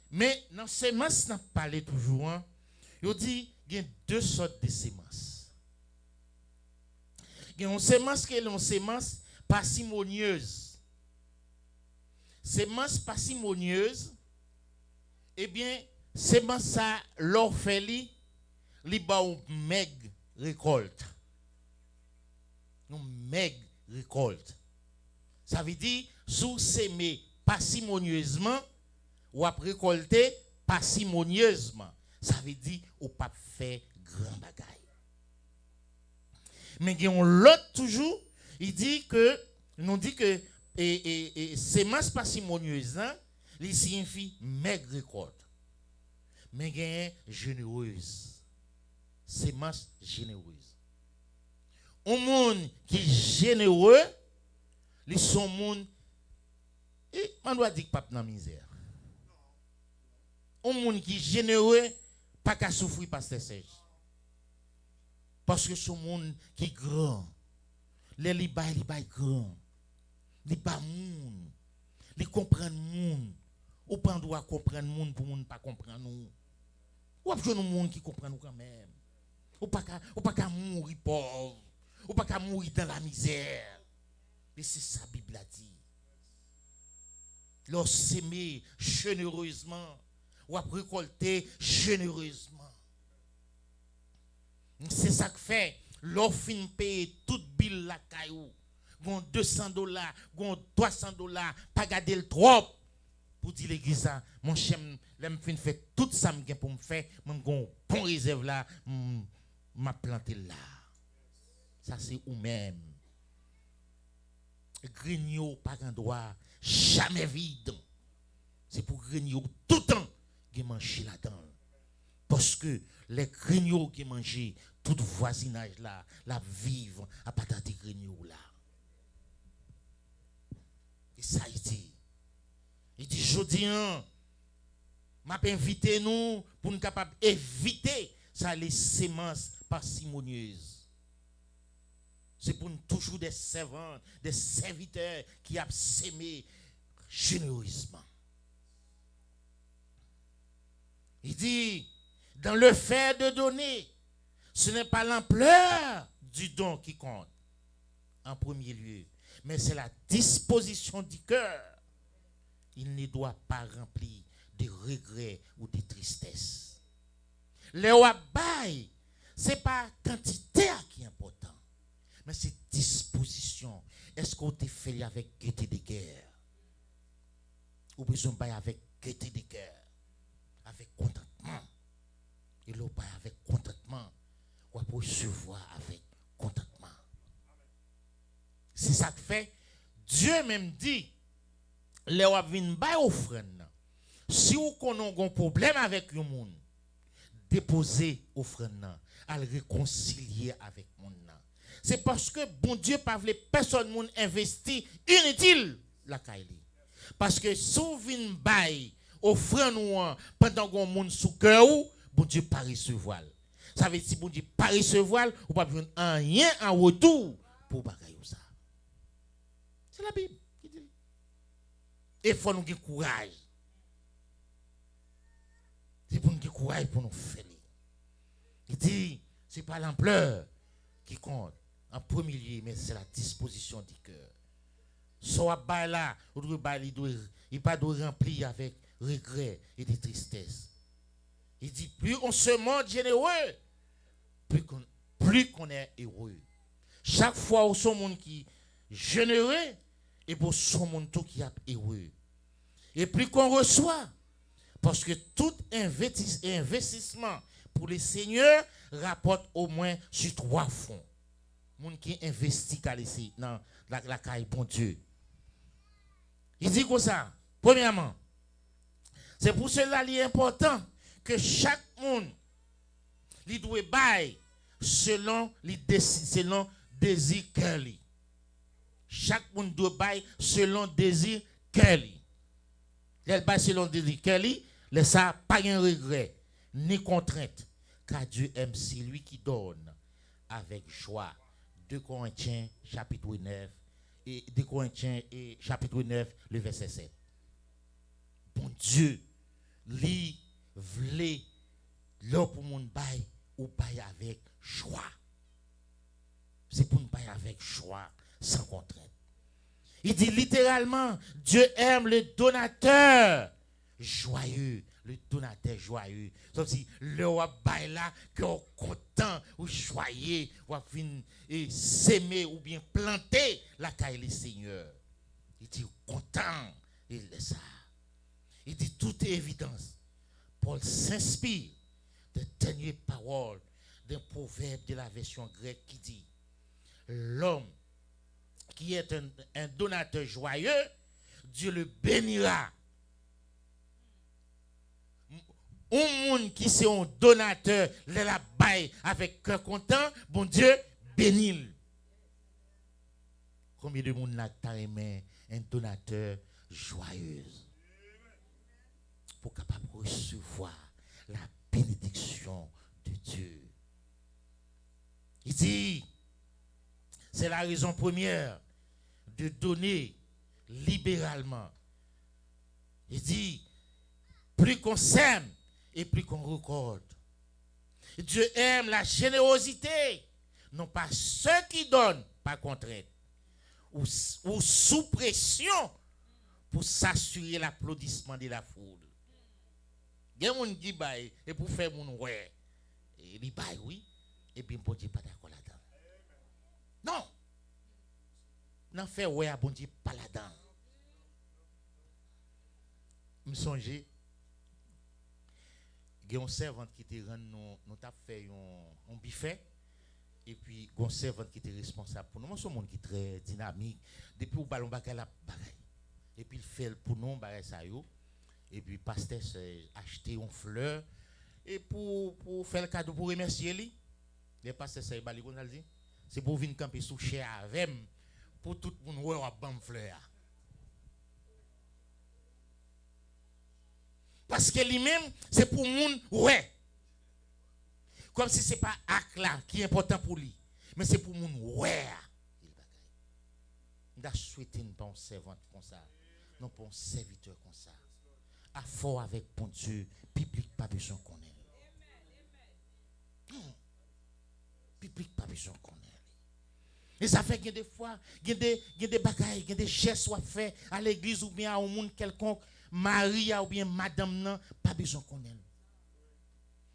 Mais dans ces semences, on parle toujours. Hein, il dit qu'il y a deux sortes de semences. Il y a une semence qui est une semence parcimonieuse. Semence parcimonieuse, eh bien, semence ça, l'orphélie, li ba ou maigre récolte. Une maigre récolte. Ça veut dire, sous semer parcimonieusement, ou à récolter parcimonieusement. Ça veut dire, ou pas faire grand bagaille. Mais il y a l'autre toujours, il dit que, nous dit que, semence parcimonieuse, hein, il signifie maigre récolte. Mais il y a généreuse. Semence généreuse. Un monde qui est généreux, ils sont monde, et on doit dire que pas dans la misère. Un monde qui est généreux, pas qu'à souffrir par ses sèches. Parce que ce monde qui est grand, les libas grand, les bas monde, les comprendre monde, ou pas doit comprendre monde pour monde pas comprendre nous. Ou pas un monde qui comprend nous quand même. Ou pas qu'à mourir pauvre, ou pas qu'à mourir dans la misère. Et c'est ça la Bible a dit. Lorsque s'aimer généreusement, ou à récolter généreusement. C'est ça que fait. L'offre paye toute bille la caillou. Gon $200, gon $300, pas garder le trop. Pour dire l'église, mon chien, l'aime fin fait tout ça pour me faire, mon bon réserve là, m'a planté là. Ça c'est ou même. Grigno pas un droit, jamais vide. C'est pour grigno tout le temps qui mange là-dedans. Parce que les grignots qui mangent, tout voisinage là, la vivre à partir des grignots là. Et ça il dit. Il dit, je dis, m'a invité nous pour nous capables éviter ça les semences parcimonieuses. C'est pour nous toujours des servants, des serviteurs qui ont sémé généreusement. Il dit, dans le fait de donner, ce n'est pas l'ampleur du don qui compte en premier lieu, mais c'est la disposition du cœur. Il ne doit pas remplir de regrets ou de tristesse. Le wabaye, ce n'est pas quantité qui est important, mais c'est disposition. Est-ce qu'on te fait avec gaieté de guerre? Ou besoin de avec gaieté de guerre? Avec contentement. Et le bail avec contentement, ou à recevoir avec contentement. C'est ça que fait. Dieu même dit, les wap vin bay offrande. Si vous avez un problème avec le monde, déposez offrande, à le réconcilier avec le monde. C'est parce que bon Dieu pas voulu personne monde investi inutile la kaili. Parce que si vous vin bay offrande pendant que monde sous cœur, bon Dieu pas recevoir. Ça veut dire si bon Dieu pas recevoir, ou pas besoin rien en retour pour bagaille ça. C'est la Bible. Et il faut nous avoir courage. C'est pour nous avoir courage pour nous faire. Il dit, ce n'est pas l'ampleur qui compte en premier lieu, mais c'est la disposition du cœur. Soit là, il ne pas de remplir avec regret et de tristesse. Il dit, plus on se montre généreux, plus qu'on est heureux. Chaque fois où son monde qui est généreux, et pour son monde tout qui est heureux. Et plus qu'on reçoit, parce que tout investissement pour les seigneurs rapporte au moins sur 3 fonds. Monde qui investit dans la caille bon Dieu. Il dit comme ça. Premièrement, c'est pour cela qu'il est important que chaque monde lui doit bailler selon les désir qu'elle. Chaque monde doit bailler selon désir qu'elle. Elle baille selon désir qu'elle, laisse ça pas de regret ni contrainte, car Dieu aime celui qui donne avec joie. 2 Corinthiens chapitre 9 et 2 Corinthiens chapitre 9 le verset 7. Bon Dieu, lui voulait là pour mon bail ou bail avec joie. C'est pour nous bail avec joie sans contrainte. Il dit littéralement, Dieu aime le donateur joyeux. Le donateur joyeux. Sauf si le bail là, qu'on est content ou joyeux, ou venir s'aimer ou bien planter la caille les seigneurs. Il dit content, il laisse ça. Il dit toute évidence. Paul s'inspire de dernières paroles d'un proverbe de la version grecque qui dit l'homme qui est un donateur joyeux, Dieu le bénira. Un monde qui c'est un donateur, la baille avec cœur content, bon Dieu bénit. Combien de monde n'a aimé un donateur joyeux pour capable recevoir la bénédiction de Dieu. Il dit, c'est la raison première de donner libéralement. Il dit, plus qu'on s'aime et plus qu'on recorde. Dieu aime la générosité, non pas ceux qui donnent par contrainte, ou sous pression pour s'assurer l'applaudissement de la foule. Il y a des gens qui baillent et pour faire mon ouais, ils baillent oui, et puis bon Dieu pas d'accord là-dedans. Non, non fait ouais à bon Dieu pas là-dedans. Me songer, il y a un servant qui te rend nous t'a fait un buffet et puis un servant qui était responsable pour nous. Moi, c'est un monde qui est très dynamique. Depuis au ballon bagay la bagay. Et puis il fait pour nous bagay ça yo. Et puis pasteur acheter une fleur et pour faire le cadeau pour remercier lui. Les pasteurs ça bali qu'on a dit. C'est pour venir camper sous cher avec pour tout le monde ouais bam fleur. Parce que lui-même, c'est pour le monde, ouais. Comme si ce n'est pas acte là qui est important pour lui. Mais c'est pour le monde, ouais. Il a souhaité pas un servant comme ça. Non pas un serviteur comme ça. À fort avec bon Dieu, public pas besoin qu'on ait. Non. Public pas besoin qu'on ait. Et ça fait que des fois, il y a des bagailles, il y a des gestes à faire à l'église ou bien à un monde quelconque. Maria ou bien madame non pas besoin qu'on ait.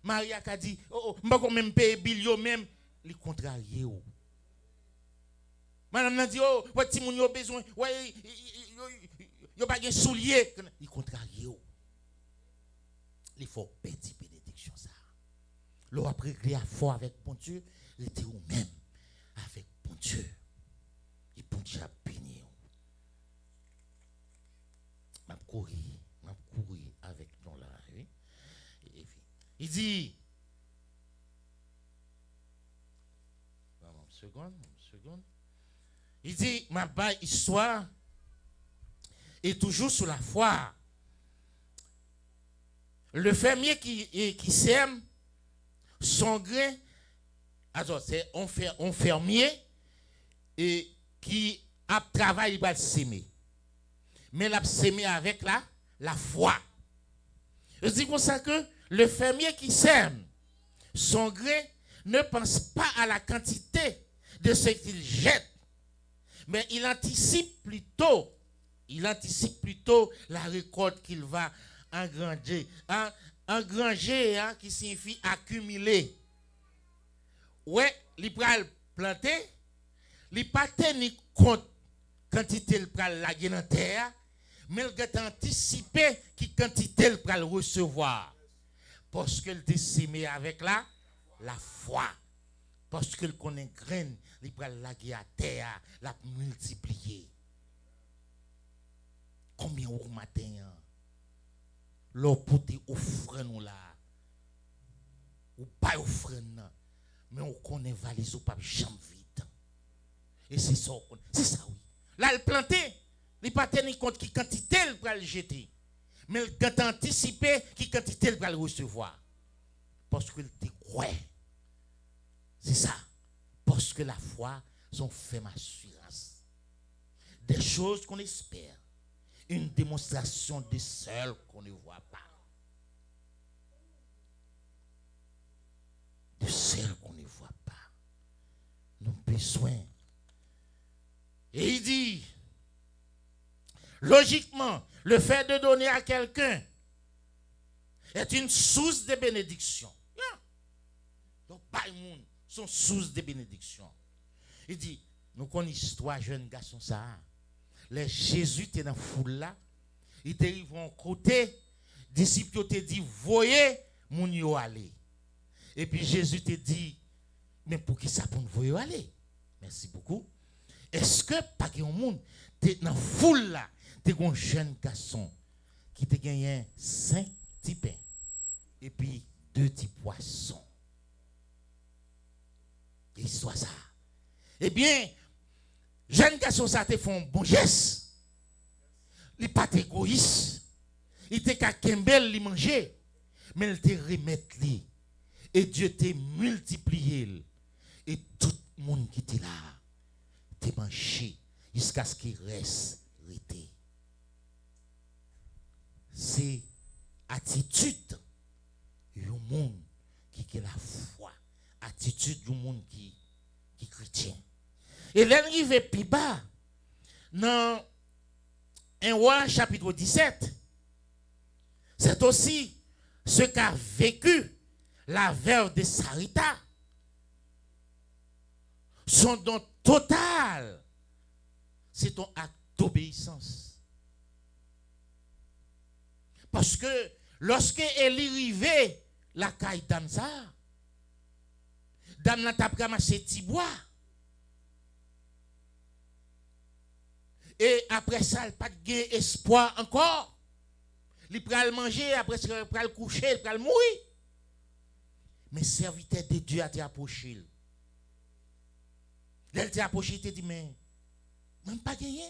Maria a dit oh m'pas qu'on même payer bill yo même les contrarié. Madame n'a dit oh petit moun yo besoin ouais yo pas gen soulier il contrarié. Il faut petit bénédiction ça. L'on après créer fort avec bon Dieu, il était ou même avec bon Dieu. Et bon Dieu a béni. M'a courir avec nous là. Oui? Il dit, une seconde. Il dit, ma belle histoire est toujours sur la foi. Le fermier qui sème son grain, alors c'est un fermier et qui a travaillé, il va s'aimer. Mais l'a sémé avec la foi. Je dis comme ça que le fermier qui sème son grain ne pense pas à la quantité de ce qu'il jette, mais il anticipe plutôt la récolte qu'il va engranger hein, qui signifie accumuler. Ouais, li pral planter, li pas tenir compte quantité le pral la dans terre, mais il a anticipé qui quantité le pral recevoir. Parce qu'il te sémé avec la foi. Parce qu'il connaît graine, il pral laguer à terre, la multiplier. Combien au matin l'eau pour te offrir nous là ou pas offrir mais on connaît valise ou pas jamais vite et c'est ça c'est ça oui là le planté il pas tenir compte qui quantité il va le jeter mais il a anticipé qui quantité il va le recevoir parce qu'il te croit c'est ça parce que la foi sont ferme assurance des choses qu'on espère. Une démonstration de celle qu'on ne voit pas. De celle qu'on ne voit pas. Nous avons besoin. Et il dit, logiquement, le fait de donner à quelqu'un est une source de bénédiction. Donc, pas le monde sont source de bénédiction. Il dit, nous connaissons l'histoire jeune garçon ça. Les Jésus était dans la foule là, il était arrivé à côté, disciples te dit voyez mon yo aller. Et puis Jésus te dit mais pour qui ça pour nous voyez aller? Merci beaucoup. Est-ce que pas que monde dans la foule là, tu un jeune garçon qui te gagné 5 petits pains et puis 2 petits poissons. Et soit ça. Eh bien jeune garçon, ça te fait un bon geste. Il n'est pas égoïste. Il était qu'à Kembel, il manger. Mais il te remettre. Et Dieu t'a multiplié. Et tout le monde qui était là, t'a mangé jusqu'à ce qu'il reste. C'est attitude du monde qui a la foi. Attitude du monde qui est chrétien. Et l'arrivée plus bas, dans 1 Roi chapitre 17, c'est aussi ce qu'a vécu la veuve de Sarita. Son don total, c'est ton acte d'obéissance. Parce que lorsque elle est arrivée, la caille dame ça, dame n'a pas ramassé petit bois. Et après ça, il n'a pas d'espoir encore. Il peut le manger, après ça, il peut le coucher, il peut le mourir. Mais serviteur de Dieu a été approché. Elle t'a approché, il dit, mais je ne pas gagné.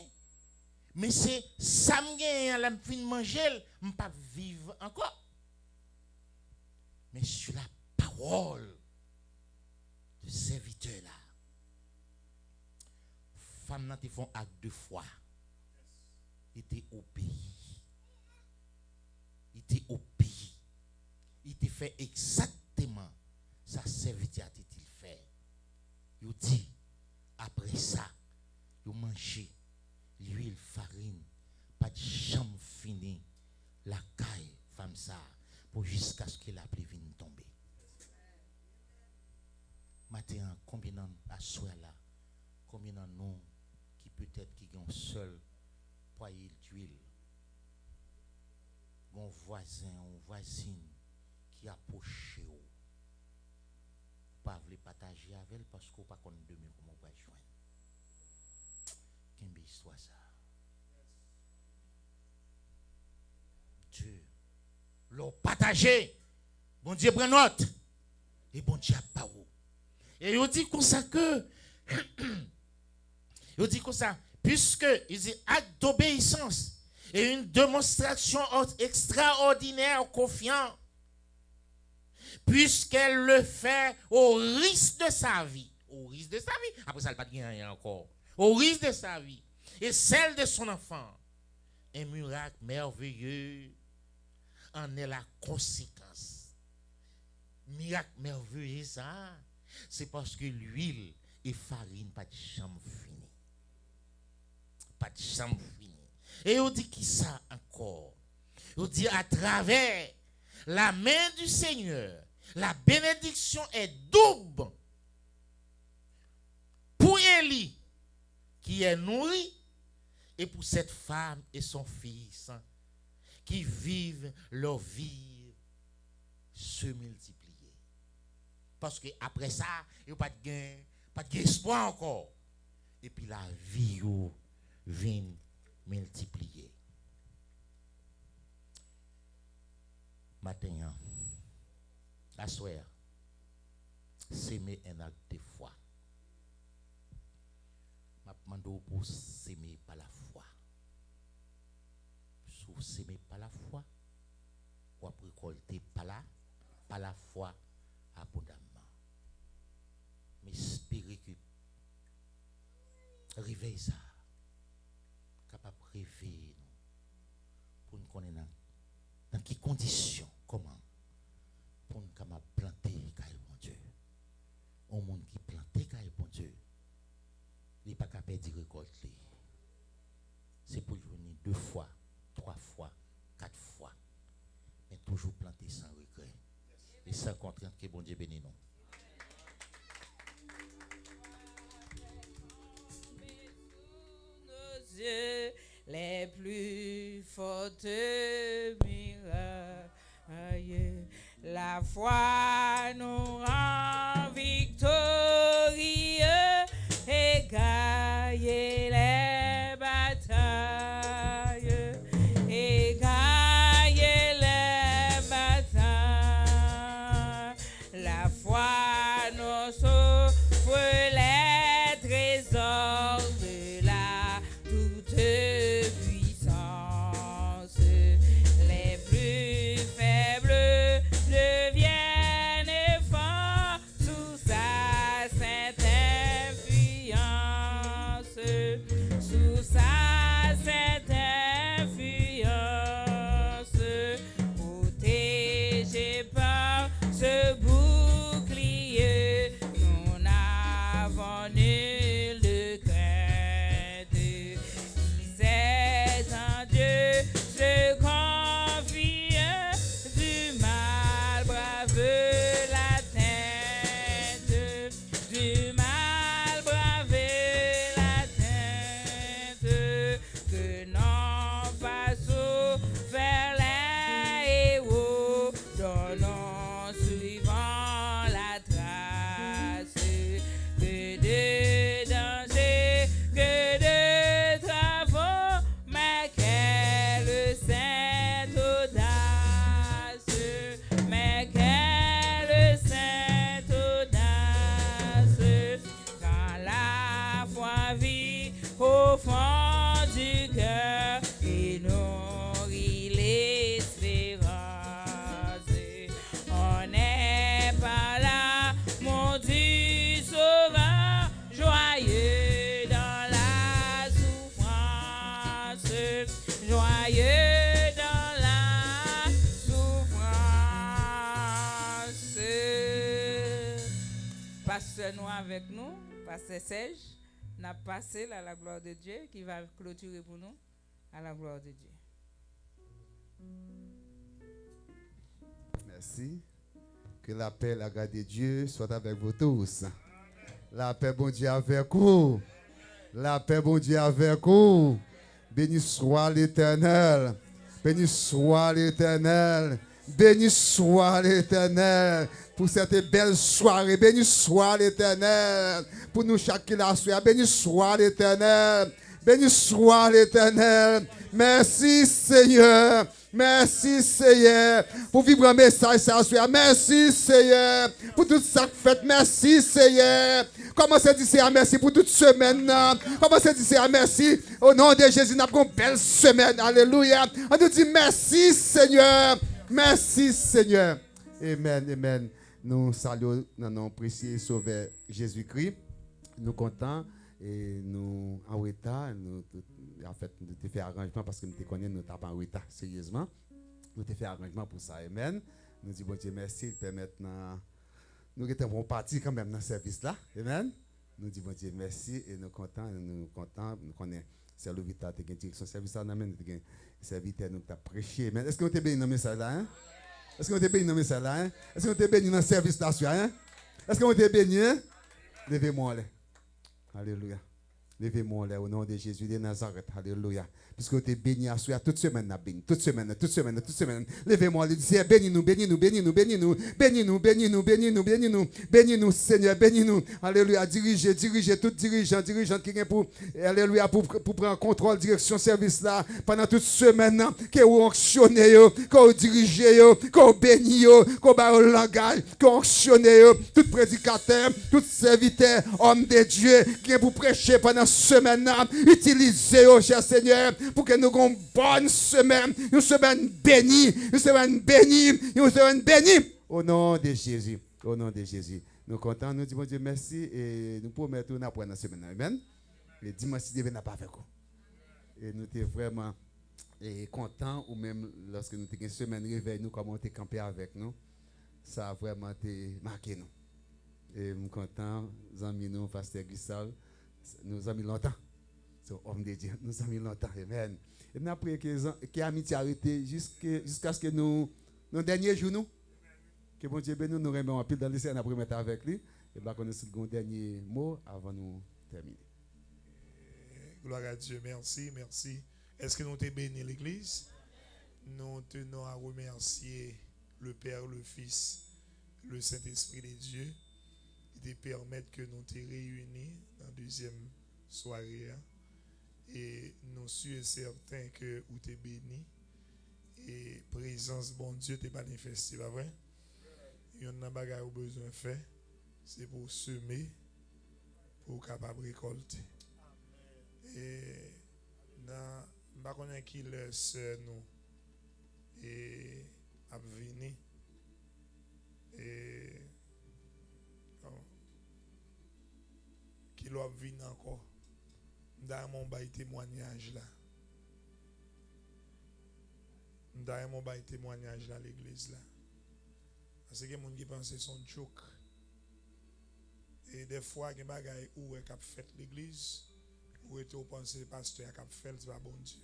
Mais c'est ça me gagne, la fin de manger, je ne pas vivre encore. Mais sur la parole de serviteur là, femme n'a te font acte de foi. Il te obéi. Il te obéi. Il te fait exactement sa serviteur a-t-il fait. Il dit après ça, il mange l'huile farine, pas de jambe fini la caille femme ça pour jusqu'à ce que la pluie vienne tomber. Maintenant, combien à soi là, combien de nous qui peut-être qui ont seul poêle d'huile, un voisin ou voisine qui approche ou pas veut partager avec elle parce qu'on pas connaît demain comment on va joindre. Qu'une histoire ça. Dieu l'ont partagé. Bon Dieu prend note et bon Dieu a pas où. Et il dit comme ça que il dit comme ça puisque il dit acte d'obéissance et une démonstration extraordinaire confiant puisqu'elle le fait au risque de sa vie. Au risque de sa vie. Après ça, elle n'a pas de rien encore. Au risque de sa vie. Et celle de son enfant. Un miracle merveilleux en est la conséquence. Miracle merveilleux, ça, c'est parce que l'huile et farine, pas de chambre finie. Pas de chambre finie. Et on dit qui ça encore? On dit à travers la main du Seigneur, la bénédiction est double pour Élie qui est nourri et pour cette femme et son fils qui vivent leur vie se multiplier. Parce que après ça, il n'y a pas de espoir encore. Et puis la vie vient multiplier. Matin, la soirée, s'aimer un acte de foi. Je demande pour s'aimer par la foi. Si vous s'aimez par la foi, vous récolter par la foi abondamment. Mais espérez que réveille ça, capable de réveiller nous, pour nous connaître dans quelles conditions, comment, pour nous capable planter car bon Dieu. Au monde qui plante car bon Dieu, il n'est pas capable de récolter. C'est pour venir 2 fois, 3 fois, 4 fois, mais toujours planter sans regret et sans contrainte que bon Dieu bénisse nous. Yeux les plus fortes miracles, la foi nous rend victorieux et gagner les batailles et gagner les batailles. La foi nous sauve les trésors de la toute puissance. Les plus faibles deviennent forts sous sa sainte influence. Sous sa sainte influence. Protégés par ce bouclier, nous n'avons nulle crainte. C'est en Dieu se confie, du mal brave l'atteinte, du mal brave l'atteinte, que non pas vers les héros, donnons suivant la trace, que de dangers, que de travaux, mais quelle sainte audace, mais quelle sainte audace, quand la foi vit au fond du cœur et nourrit l'espérance. On est par l'amour du Sauveur, joyeux dans la souffrance, joyeux dans la souffrance. Pasteur nous avec nous, Pasteur Serge, n'a passé là, la gloire de Dieu qui va clôturer pour nous à la gloire de Dieu. Merci. Que la paix, la grâce de Dieu soit avec vous tous. La paix, bon Dieu, avec vous. La paix, bon Dieu, avec vous. Béni soit l'Éternel. Béni soit l'Éternel. Béni soit l'Éternel. Pour cette belle soirée. Béni soit l'Éternel. Pour nous chacun la soirée. Béni soit l'Éternel. Béni soit l'Éternel. Merci Seigneur. Merci Seigneur pour vivre un message ça soir. Merci Seigneur pour tout ça fait. Merci Seigneur. Commencez à dire merci pour toute semaine. Commencez à dire merci au nom de Jésus. Nous avons une belle semaine. Alléluia. On nous dit merci Seigneur. Merci Seigneur. Amen. Amen. Nous saluons notre précieux Sauveur Jésus-Christ. Nous contents et nous en retard. En fait, nous avons fait arrangement parce que nous te connaissons, nous sommes en retard, sérieusement. Nous avons fait arrangement pour ça. Amen. Nous disons, bon Dieu, merci. Il permet maintenant. Nous sommes partis quand même dans ce service-là. Amen. Nous disons, bon Dieu, merci. Et nous sommes contents. Nous connaissons. C'est le Vita, tu as une direction service. Nous avons serviteur, nous avons prêché. Est-ce que nous avons béni dans le message là? Est-ce qu'on était béni dans le message là? Hein? Est-ce qu'on était béni dans le service là? Hein? Est-ce qu'on était béni? Hein? Levez-moi là. Alléluia. Levez-moi là au nom de Jésus de Nazareth. Alléluia. Puisque vous êtes béni à soi, toute semaine, béni. Toute semaine. Levez-moi, disez, bénis-nous, bénis-nous, Seigneur, bénis-nous. Alléluia, dirigez, tout dirigeant qui vient pour, alléluia, pour prendre contrôle, direction, service là, pendant toute semaine, que vous onctionnez, que vous dirigez, que vous bénissez, que vous avez le langage, que vous onctionnez, tout prédicateur, tout serviteur, homme de Dieu, qui vient pour prêcher pendant semaine, utilisez, cher Seigneur, pour que nous ayons une bonne semaine, une semaine bénie, au nom de Jésus, Nous sommes contents, nous disons Dieu merci et nous promettons nous apprendre la semaine. Amen. Et dimanche, Dieu n'est pas avec nous. Et nous sommes vraiment contents, ou même lorsque nous avons une semaine réveil, nous comment tu campé avec nous, ça a vraiment marqué nous. Et nous sommes contents, nous amis nous, Pasteur Guissal, nous avons mis longtemps. Homme de Dieu, nous avons mis longtemps. Amen. Et nous avons prié que l'amitié arrêté jusqu'à ce que nous derniers jours, nous, que bon Dieu bénisse, nous remettons un peu dans le ciel, nous avons mettre avec lui. Et bien, nous avons un dernier mot avant de nous terminer. Gloire à Dieu, merci. Est-ce que nous t'es béni l'église? Nous tenons à remercier le Père, le Fils, le Saint-Esprit de Dieu, qui te permettent que nous t'es réunis dans la deuxième soirée. Et nous sommes certains que vous t'es béni et présence bon Dieu t'est manifestée, pas vrai? Il y a un bagage au besoin de faire, c'est pour semer, pour capable récolter. Et dans pas qui laisse nous et à venir et qui doit venir encore. Dans mon bail témoignage là. Dans mon bail témoignage là l'église là. Parce que les gens qui pensent que c'est un joke. Et des fois, il y a des bagages où est cap fait l'église, où est-ce pensez pasteur cap fait c'est pas bon Dieu.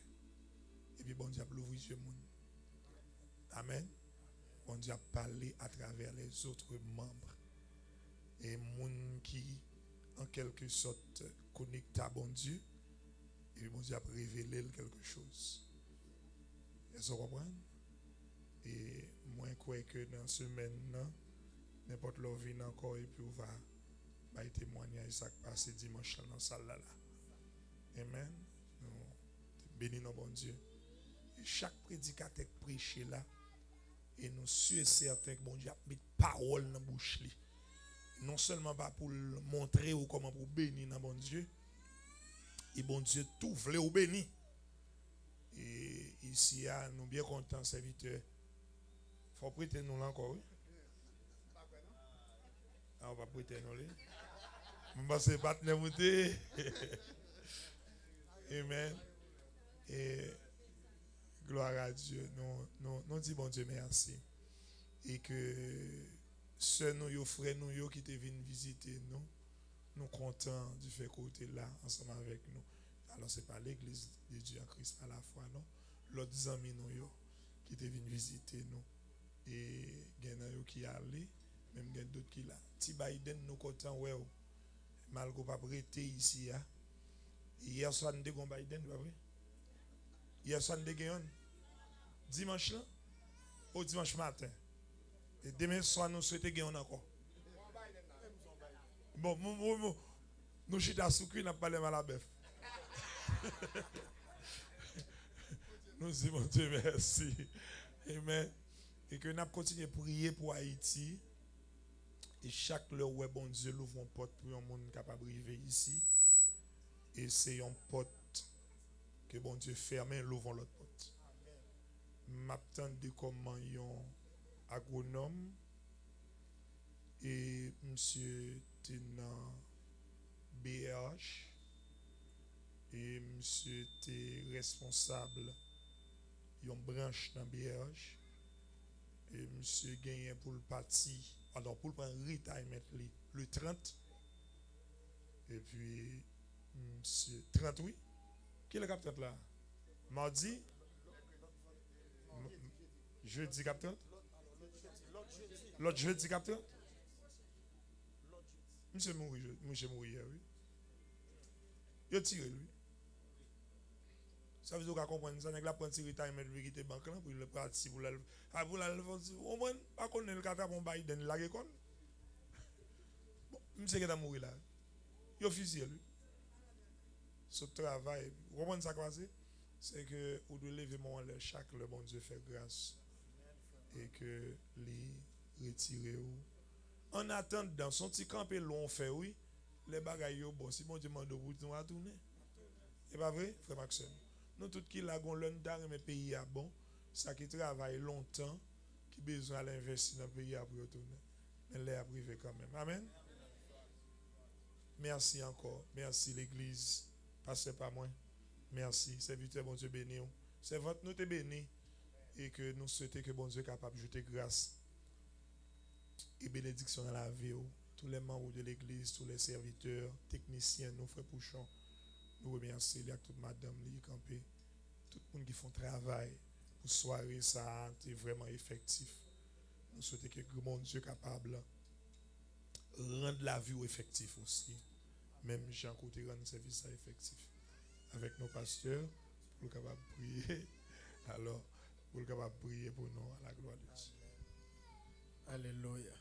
Et puis bon Dieu a l'ouvrir sur le monde. Amen. Bon Dieu a parlé à travers les autres membres. Et monde qui en quelque sorte connecté à bon Dieu. Et puis bon Dieu a révélé quelque chose. Est-ce que vous comprenez? Et moi je crois que dans ce semaine, n'importe leur vie encore et puis on va témoigner ça qui passe dimanche dans la salle là. Amen. Nous bénissons bon Dieu. Et chaque prédicateur prêche là, et nous sommes certains que bon Dieu a mis parole dans la bouche. Non seulement pas pour montrer ou comment pour bénir dans bon Dieu, et bon Dieu tout voulait ou bénir. Et ici, nous bien contents, serviteurs. Il faut prêter nous là encore. Oui? Ah, on va prêter nous là. Je vais passer partenaire monter. Amen. Et gloire à Dieu. Nous disons bon Dieu merci. Et que ceux nous, frères nous, qui te viennent visiter nous, nous contents du fait côté là, ensemble avec nous. Alors, ce n'est pas l'église de Dieu en Christ à la fois, non. L'autre amis nous, qui te viennent visiter nous. Et il y en a qui allent, même il y a d'autres qui là. Si Biden nous content, ouais, malgré pas prêter ici, hier soir, nous avons Biden, pas vrai? Hier soir, nous avons dimanche là, au dimanche matin. Et demain soir, nous souhaitons gagner encore. Bon, nous chutons à Soukri, nous parlons à la bœuf. Nous disons Dieu merci. Amen. Et que nous continuons à prier pour Haïti. Et chaque leur où bon Dieu l'ouvre une porte pour un monde capable d'arriver ici. Et c'est une porte que bon Dieu ferme, l'ouvre l'autre porte. M'attends de comment un agronome et monsieur tenant BRH. Et monsieur était responsable d'une branche dans BRH. Et monsieur gagne pour le parti, alors pour le prendre retirement le 30. Et puis, monsieur 30, oui. Qui est le cap 30 là? Mardi? Jeudi cap 30? L'autre jeudi, capteur? Monsieur mourir, monsieur mourir, oui. Il a tiré, lui. Ça veut dire qu'on comprend ça, nèg la prend tiré ta mettre lui quitter banque là pour le parti pour la pour la au moins pas connaître le cata pour Biden la école. Bon, monsieur qui est mourir là. Il a fusillé lui. Ce travail, vous comprenez ça quoi c'est que vous devez lever mon le chaque le bon Dieu fait grâce et que les retirer ou en attendant son petit campé long fait oui les bagailles yo bon si mon Dieu m'a de vous va tourner. C'est pas vrai frère Maxime. Nous tous qui la gon l'un dans mes pays à bon ça qui travaille longtemps qui besoin d'investir dans le pays à pour retourner mais les a privé quand même. Amen. Merci encore. Merci l'église. Passez par moi. Merci. Serviteur, bon Dieu béni. C'est votre nous te béni. Et que nous souhaitons que bon Dieu est capable de jeter grâce et bénédiction dans la vie. Tous les membres de l'église, tous les serviteurs, techniciens, nos frères Pouchon. Nous remercions il y a toute madame li campé. Tout le monde qui font travail pour soirée ça est vraiment effectif. Nous souhaitons que bon Dieu est capable de rendre la vie effective aussi. Même Jean côté rendre service effectif avec nos pasteurs pour capable prier. Alors pour capable prier pour nous à la gloire de Dieu. Alléluia.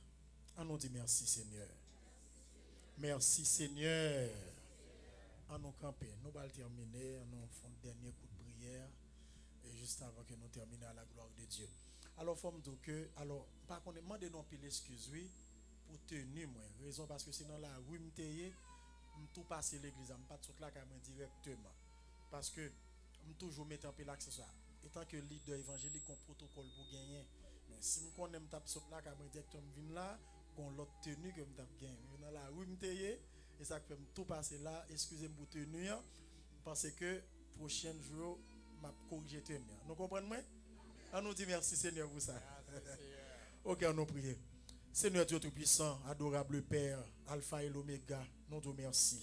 On nous dit merci Seigneur. Merci Seigneur. On nous camper. Nous allons terminer. On nous fait un dernier coup de prière. Et juste avant que nous terminions à la gloire de Dieu. Alors, il faut me dire que, alors, par contre, demandez non plus l'excuse, oui, pour tenir, moi. Raison parce que sinon, la rue m'taye, tout passer l'église, je ne pas tout là directement. Parce que, je toujours mettre un peu l'accès sur ça. Étant que leader évangélique, on protocole pour gagner. Mais si je connais tape sur là, directement vinn là, qu'on l'autre tenue que je tape gagner. Dans la rue m'taye, et ça fait tout passer là, excusez-moi pour tenir, parce que prochain jour, je vais corriger tenir. Nous comprenons? On nous dit merci Seigneur pour ça. Ok, on nous prie. Seigneur Dieu Tout-Puissant, adorable Père, Alpha et l'Oméga, nous te remercions.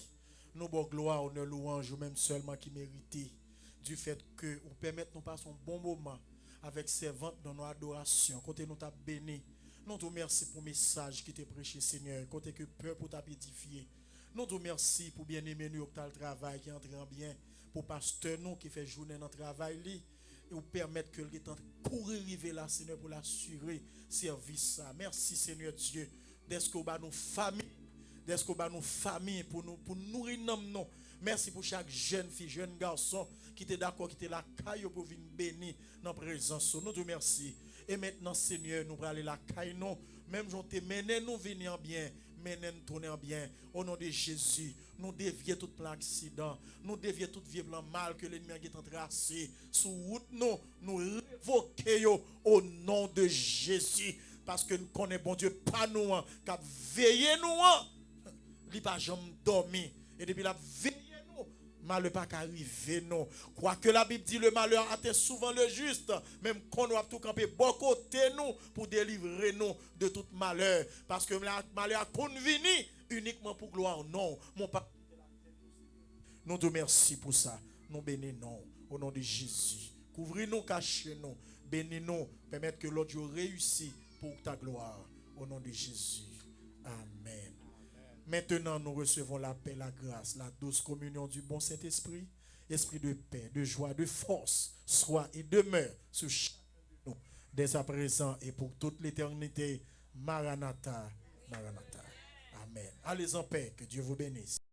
Nous bon gloire, honneur, louange, même seulement qui méritait du fait que nous permettons de passer un bon moment avec servantes dans nos adorations. Côté nous t'a béni. Nous te remercions pour le message qui t'est prêché, Seigneur. Côté que peuple pour t'édifier. Nous te remercions pour bien-aimé nous qui le travail qui entre en bien. Pour pasteur nous qui fait journée dans le travail. Et vous permettre que le temps courir arriver là, Seigneur, pour l'assurer service ça. Merci, Seigneur Dieu. D'est-ce que nous famille, d'est-ce que nous famille pour nourrir nous. Merci pour chaque jeune fille, jeune garçon qui était d'accord, qui était là, caillou pour venir bénir dans la présence. Nous te remercions. Et maintenant, Seigneur, nous allons aller la caille, nous. Même si on te mène, nous venir bien. Mène nous tourner bien. Au nom de Jésus, nous dévions tout plan accident. Nous dévions tout violent mal que l'ennemi a tracé. Sous route, nous révoquons au nom de Jésus. Parce que nous connaissons, bon Dieu, pas nous, qui a veillé nous. Il n'a pas jamais dormi. Et depuis la veillé nous, malheur pas qu'arriver nous. Quoique la Bible dit le malheur atteint souvent le juste, même qu'on doit tout camper bon côté nous pour délivrer nous de tout malheur. Parce que le malheur a convenu uniquement pour gloire. Non, mon papa. Nous te remercions pour ça. Nous bénissons au nom de Jésus. Couvrez-nous, cachez-nous, bénis-nous, permettez que l'autre jour réussisse pour ta gloire. Au nom de Jésus. Amen. Maintenant, nous recevons la paix, la grâce, la douce communion du bon Saint-Esprit, esprit de paix, de joie, de force, soit et demeure sur chacun de nous, dès à présent et pour toute l'éternité. Maranatha, Maranatha. Amen. Allez en paix, que Dieu vous bénisse.